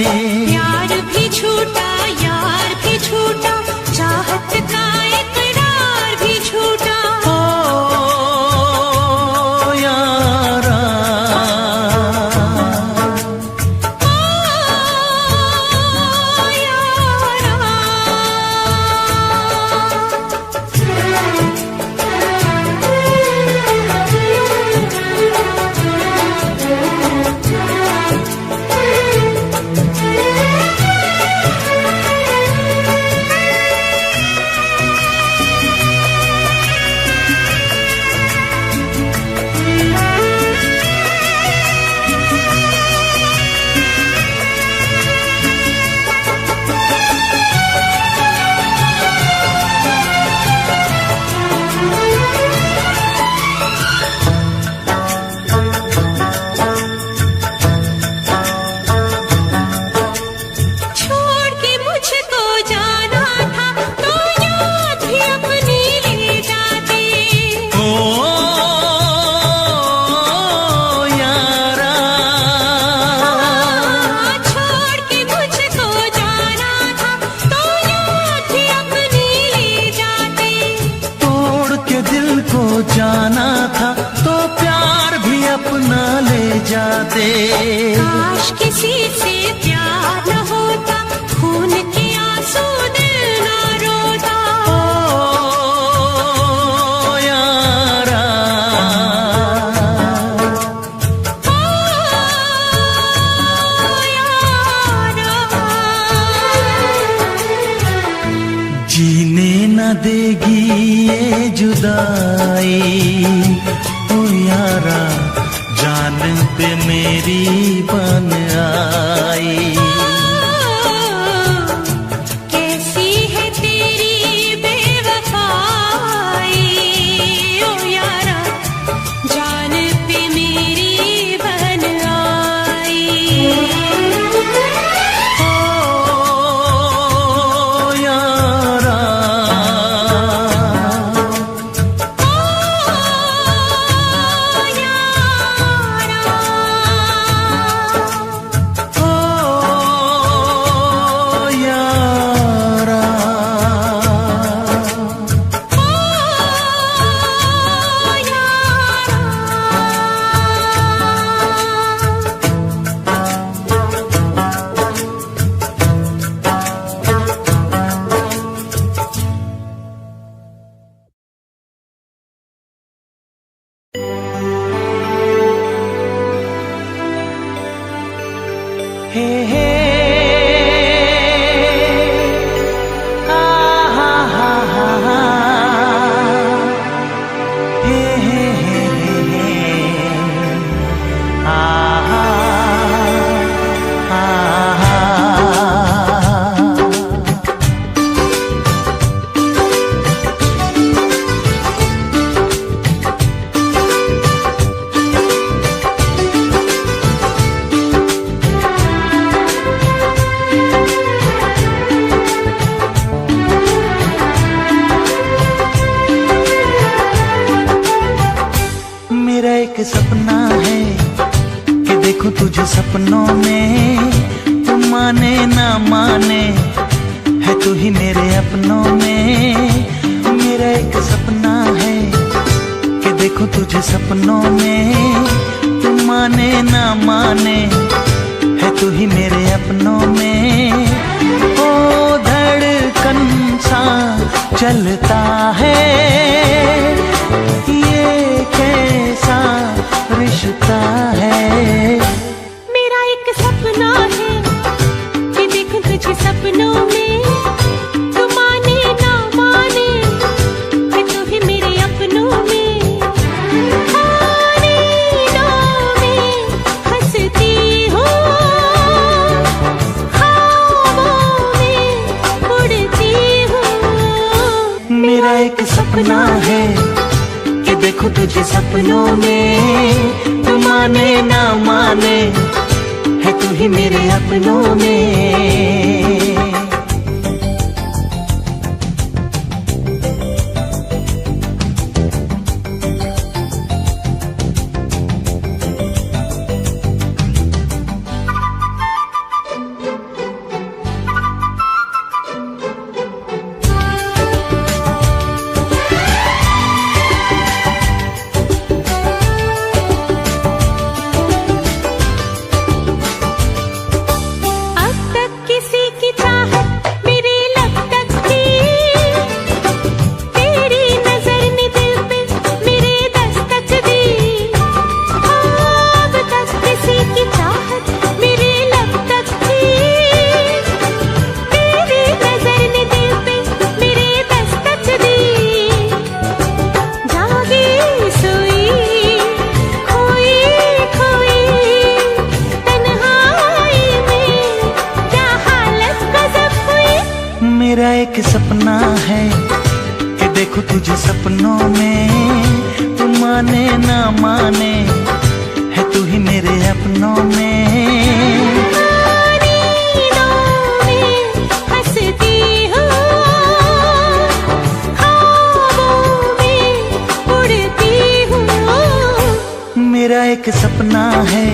प्यार भी छूटा, यार भी छूटा, चाहत का इकरार भी छूटा। ओ यारा, दे। काश किसी से प्यार न होता, खून के आंसू दिल न रोता। ओ यारा, ओ यारा, जीने न देगी ये जुदाई। ओ यारा, जान पे मेरी बन आई। कैसी है तेरी बेवफाई, ओ यारा, जान पे मेरी बन आई। ओ यारा, ओ यारा, हे हे आ हा हा हा हा, हे हे हे हे आ हा हा हा। मेरा एक सपना है कि देखूं तुझे सपनों में, तू माने ना माने है तू ही मेरे अपनों में। मेरा एक सपना है कि देखूं तुझे सपनों में, तू माने ना माने है तू ही मेरे अपनों में। ओ धड़कन सा चलता है, ये कैसा रिश्ता है। मेरा एक सपना है कि देखूं तुझे सपनों में, तू माने ना माने है तू ही मेरे अपनों में। नींदों में हंसती हूँ, ख्वाबों में उड़ती हूँ। मेरा एक सपना है कि देखूं तुझे सपनों में, तू माने ना माने है तू ही मेरे अपनों में। अब तक किसी की चाहत मेरी लब तक थी, तेरी नजर ने दिल पे मेरे दस्तक दी। अब तक किसी की चाहत मेरी लब तक थी, तेरी नजर ने दिल पे मेरे दस्तक दी। जागी सोई खोई खोई तन्हाई में क्या हालत गजब हुई। मेरा एक सपना है कि देखूं तुझे सपनों में, तू माने ना माने है तू ही मेरे अपनों में। नींदों में हंसती हूँ, ख्वाबों में उड़ती हूँ। मेरा एक सपना है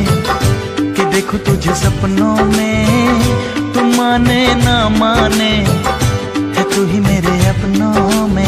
कि देखूं तुझे सपनों में, तू माने ना माने है तू ही मेरे अपनों में।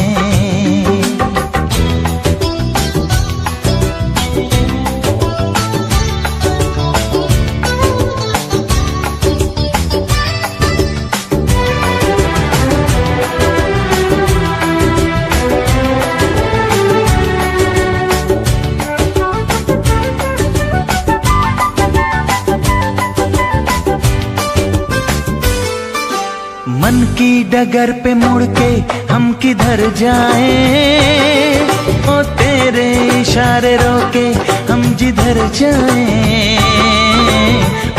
डगर पे मुड़ के हम किधर जाएं, ओ तेरे इशारे रोके हम जिधर जाएं।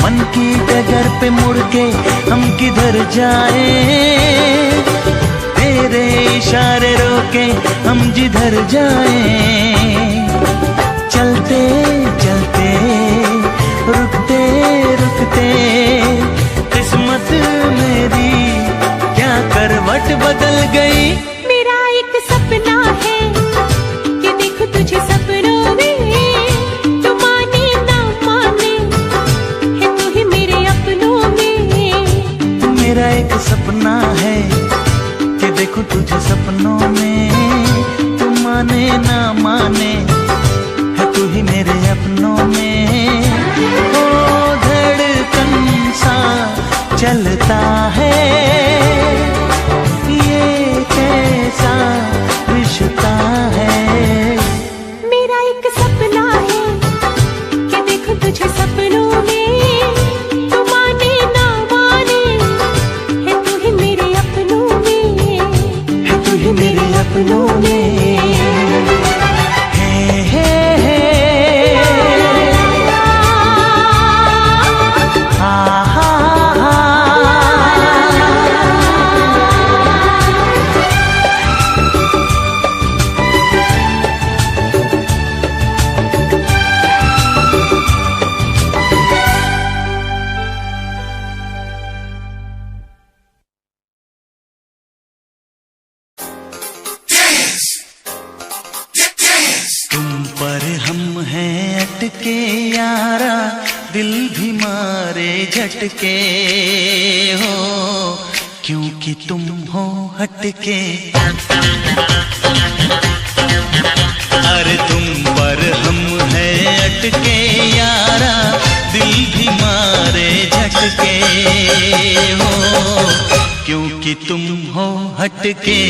मन की डगर पे मुड़ के हम किधर जाएं, तेरे इशारे रोके हम जिधर जाएं। चलते चलते रुकते रुकते किस्मत मेरी क्या करवट बदल गई। मेरा एक सपना है कि देखूं तुझे सपनों में, तू माने ना माने है तू ही मेरे अपनों में। मेरा एक सपना है कि देखूं तुझे सपनों में, तू माने ना माने है तू ही मेरे अपनों में। ओ धड़कन सा चलता है ये कैसा रिश्ता है। मेरा एक सपना है कि देखूं तुझे सपनों में, तू माने ना माने है तू ही मेरे अपनों में, है तू ही मेरे अपनों में। अटके यारा दिल भी मारे झटके हो, क्योंकि तुम हो हटके। अरे तुम पर हम हैं अटके यारा दिल भी मारे झटके हो, क्योंकि तुम हो हटके।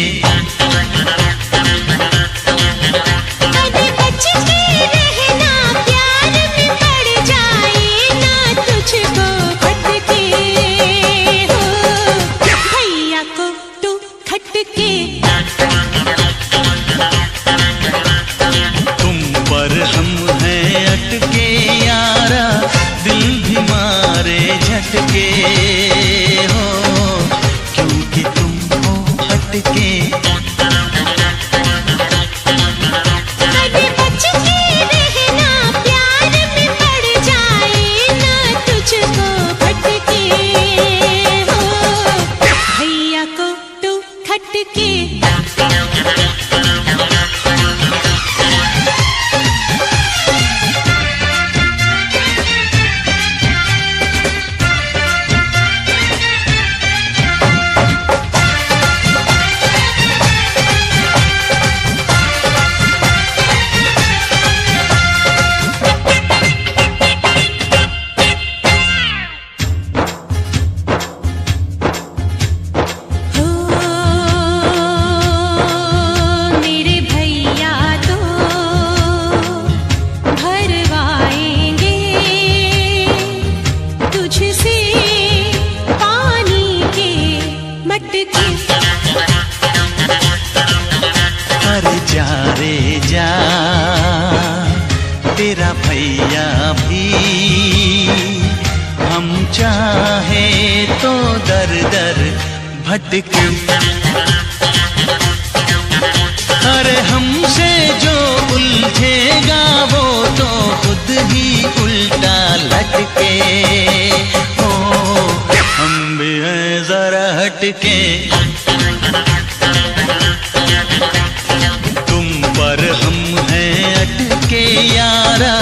तुम पर हम हैं अटके यारा दिल भी मारे झटके हो, क्योंकि तुम हो हटके। अरे जा रे जा तेरा भैया भी हम चाहे तो दर दर भटके। अरे हमसे जो उलझेगा वो तो खुद ही उल्टा लटके। ओ हम भी हैं जरा हटके। तुम पर हम हैं अटके यारा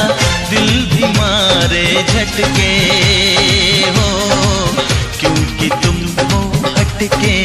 दिल भी मारे झटके हो, क्योंकि तुम हो हटके।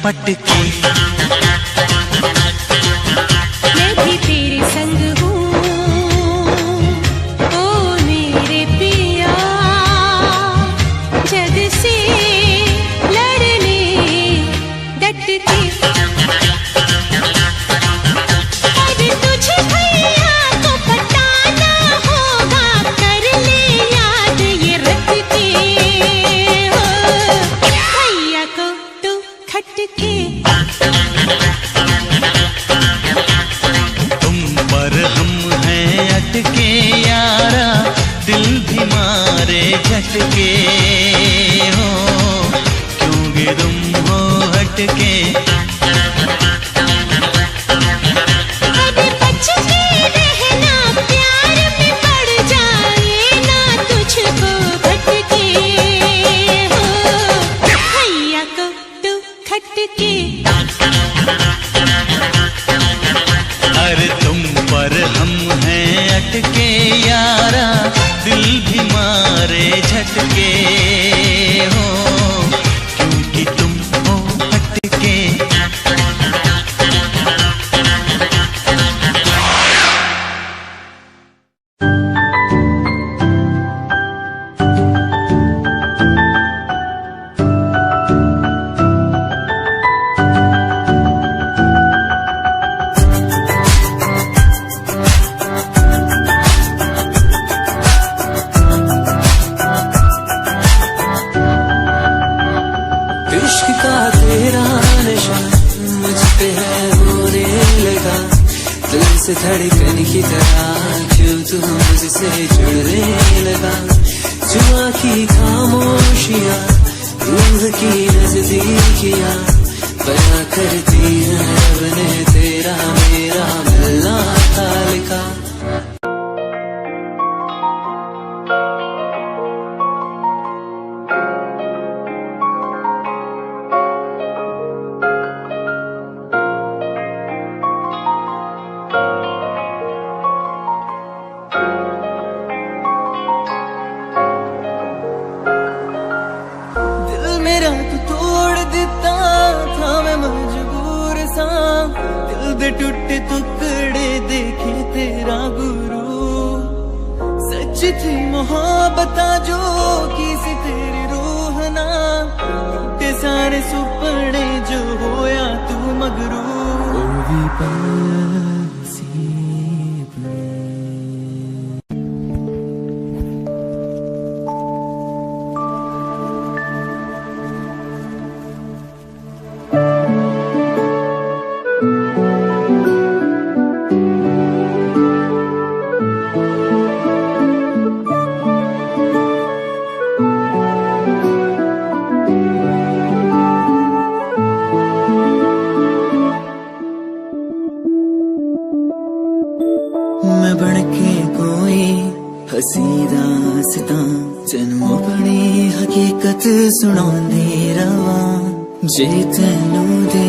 पट के। मैं भी तेरे संग हूँ ओ मेरे पिया, जग से लड़ने डट के। अरे तुझे भैया को बताना होगा, कर ले याद ये रख के हो, भैया को तू खटके। तुम पर हम हैं अटके यारा, दिल भी मारे झटके हो, क्योंकि तुम हो हटके। अभी बच के रहना, प्यार में पड़ जाए ना तुझको भटके हो, भैया को तू खटके। अरे तुम पर हम हैं अटके यारा, दिल भी मारे झटके हो, क्योंकि तुम हो हटके। इश्क का तेरा नशा मुझ पे है होने लगा, दिल से धड़कन की तरह क्यों तू मुझसे जुड़ने लगा। जुआ की खामोशियाँ रूह की नजदीकियाँ बना करती हैं, रब ने तेरा मेरा मिलना था लिखा। दिल मेरा तू तोड़ दिता था, मैं मजबूर सा, दिल दे टूटे टुकड़े देखे तेरा गुरु। सच थी मोहब्बत जो की सी तेरी रूह ना, टूटे सारे सुपने जो होया तू मगरू। मैं बनके कोई हसी दास्तां तेनू अपनी हकीकत सुनांदी रवा, जे तेनू दे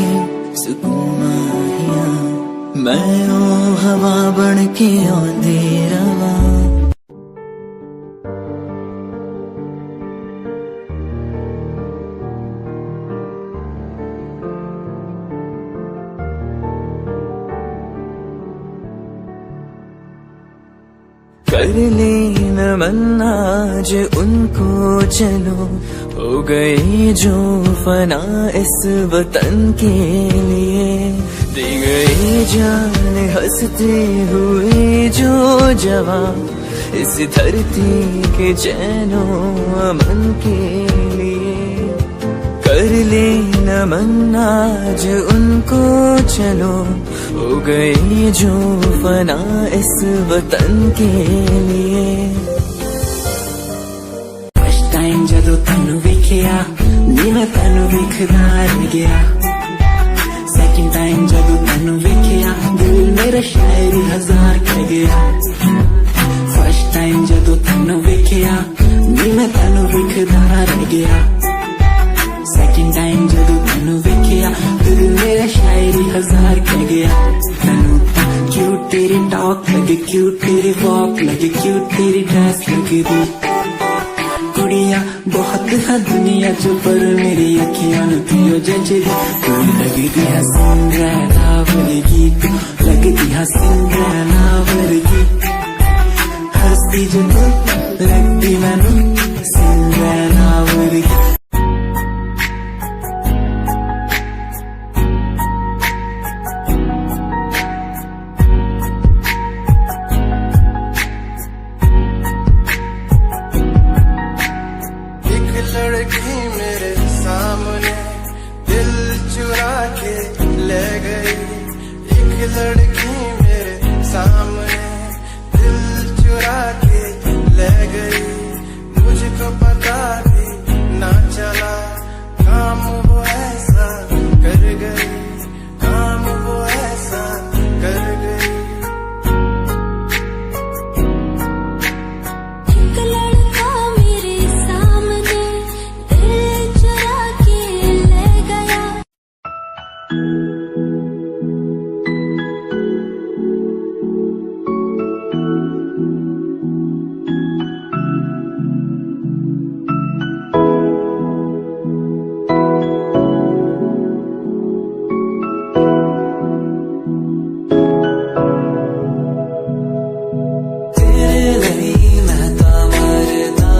सुकून माहिया मैं ओ हवा बनके आंदी रवा। कर ले नमन आज उनको चलो, हो गई जो फना इस वतन के लिए, दी गई जान हंसते हुए जो जवान इस धरती के चैनो अमन के लिए। कर ले नमन आज उनको चलो, हो गई जो फना इस वतन के लिए। फर्स्ट टाइम जदों तैनू वेखिया नी मैं तैनू वेखदा रह गया, सेकंड टाइम जदों तैनू वेखिया दिल मेरा शायरी हजार कह गया। फर्स्ट टाइम जदों तैनू वेखिया नी मैं तैनू वेखदा रह गया, सेकंड टाइम जदों तैनू वेखिया दिल मेरा शायरी हजार कह गया। तैनू क्यूट तेरी टॉक लगे, क्यूट तेरी वॉक लगे, क्यूट तेरी ड्रेस लगे दी, कुड़िया बहुत है दुनिया जो पर मेरी अखियां पियो जचदी तू लगदी है सिंड्रेला वर्गी तू लगदी है सिंड्रेला वर्गी हंसदी जो तू लगदी मैनू सिंड्रेला वर्गी लड़की मेरे सामने दिल चुरा के ले गई एक लड़की मेरे सामने दिल चुरा के ले गई मुझको पता भी ना चला काम वो ऐसा कर गई काम वो ऐसा कर गई एक लड़का मेरे सामने दिल चुरा के ले गया तेरे लिए मैं तो मरदा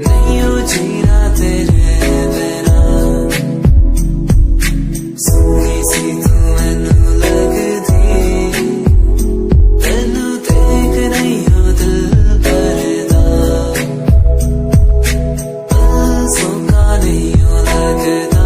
नहीं हो जीना तेरे बिना सोनी सी तू मैनू लगदी तैनू देख नहीं हो दिल करदा सोका नहीं हो लगदा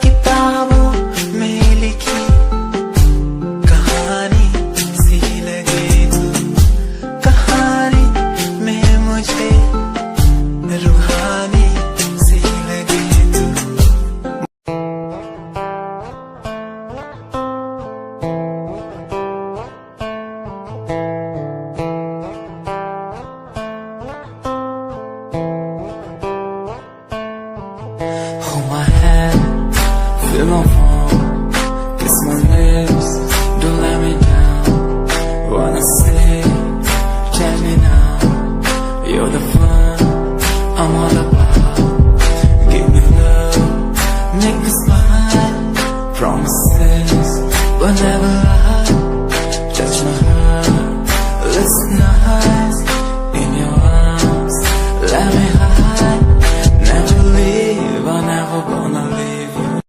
किताबों में लिखी कहानी सी लगे तू कहानी में मुझे रूहानी सी लगे तू Hold my hand, feel my palm, kiss my lips, don't let me down. Wanna say, tell me now, you're the fun I'm all about. Give me love, make me smile, promises will never lie. Touch my heart, listen nice, in your arms, let me hide. Never leave, I'm never gonna leave you.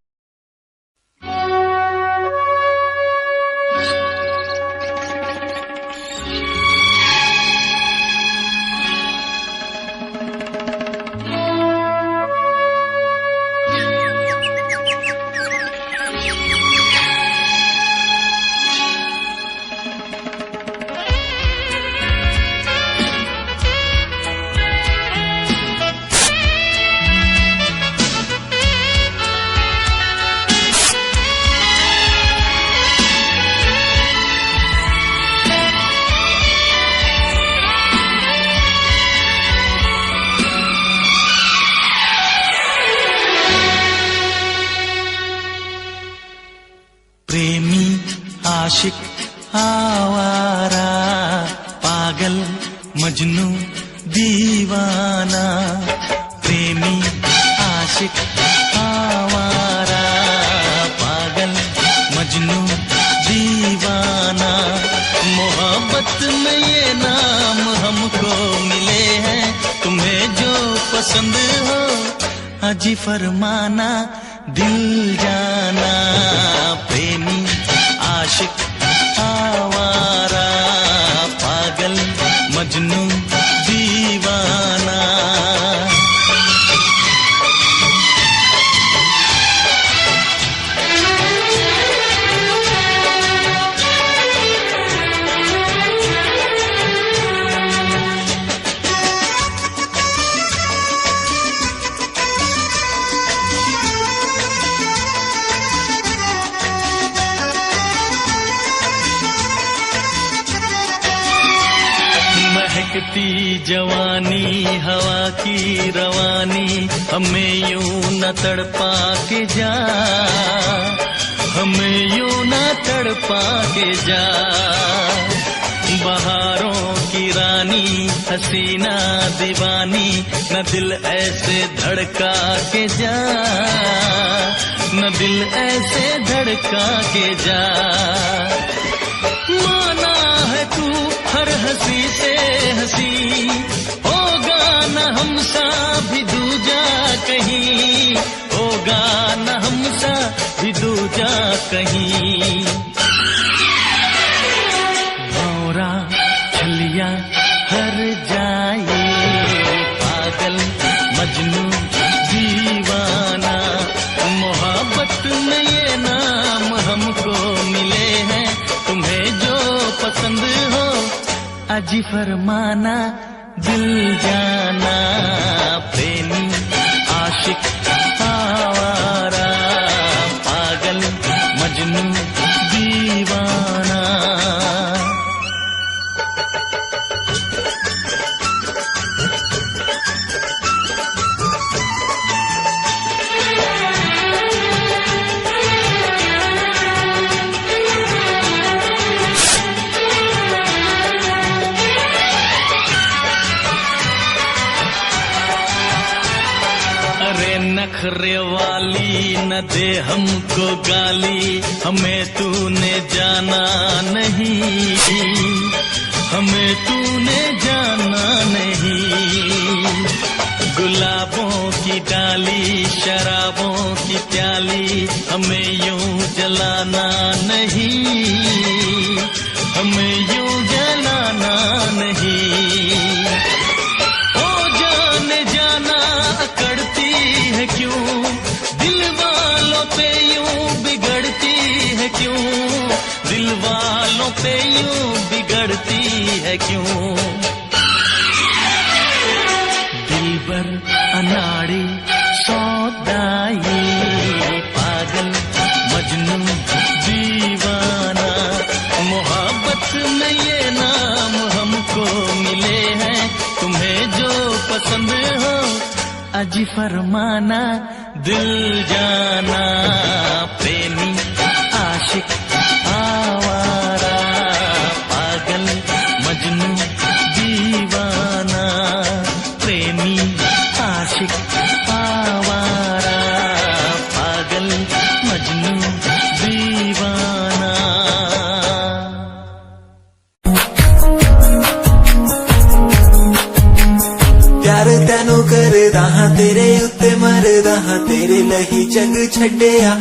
प्रेमी आशिक आवारा पागल मजनू दीवाना प्रेमी आशिक आवारा पागल मजनू दीवाना मोहब्बत में ये नाम हमको मिले हैं तुम्हें जो पसंद हो अजी फरमाना दिल जाना प्रेमी आशिक आवारा पागल मजनू दीवाना महकती जवानी हवा की रवानी, हमें यूं न तड़पा के जा, हमें यूं न तड़पा के जा। बहारों की रानी हसीना दीवानी, न दिल ऐसे धड़का के जा, न दिल ऐसे धड़का के जा। माना है तू हर हंसी से हंसी, होगा न हमसा भी दूजा कहीं, होगा न हमसा भी दूजा कहीं। भौरा छलिया हर जाए, पागल मजनू दीवाना, मोहब्बत में ये नाम हमको मिले हैं, तुम्हें जो पसंद हो अजी फरमाना। दिल जाना प्रेमी आशिक आवारा, पागल मजनू दीवाना। नखरे वाली न दे हमको गाली, हमें तूने जाना नहीं, हमें तूने जाना नहीं। गुलाबों की डाली शराबों की प्याली, हमें यूं जलाना नहीं, हमें यूं जलाना नहीं। क्यों दिल वालों पे यूं बिगड़ती है, क्यों दिल वालों पे यूं बिगड़ती है क्यों। दिलबर अनाड़ी सौदाई, पागल मजनू दीवाना, मोहब्बत में ये नाम हमको मिले हैं, तुम्हें जो पसंद हो अजी फरमाना। दिल जाना प्रेमी आशिक आवारा, पागल मजनू दीवाना, प्रेमी आशिक आवारा, पागल मजनू दीवाना। प्यार तैनू करदा हां, तेरे उत्ते मरदा हां, तेरे लही जग छड्डिया।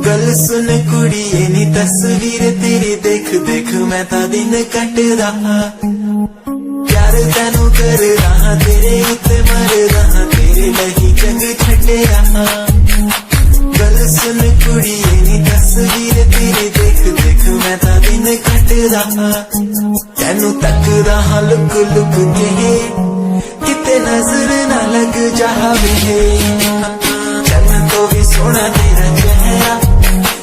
गल सुन कुड़िए नी तस्वीर तेरी देख देख मैं तां दिन कटदा हां। प्यार तैनू करदा हां, तेरे उत्ते मरदा हां, तेरे लही जग छड्डिया। गल सुन कुड़िए नी तस्वीर तेरी देख देख मैं तां दिन कटदा हां। तैनू तकदा हां लुक लुक के, किते नजर ना लग जावे, चन्न तो भी सोना तेरा चेहरा,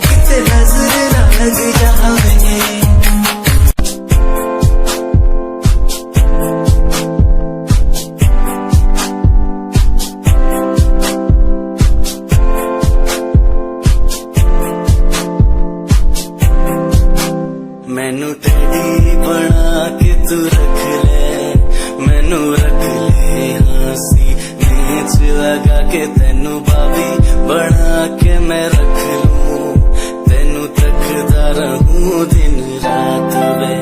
किते नजर ना लग जावे। मैनू तेरी बना के तू रख ले, मैनू रख ले हंसी नीच लगा के, तेनू बाबी बना के मैं रख लूं, तेनू तकदा रहूं दिन रात वे।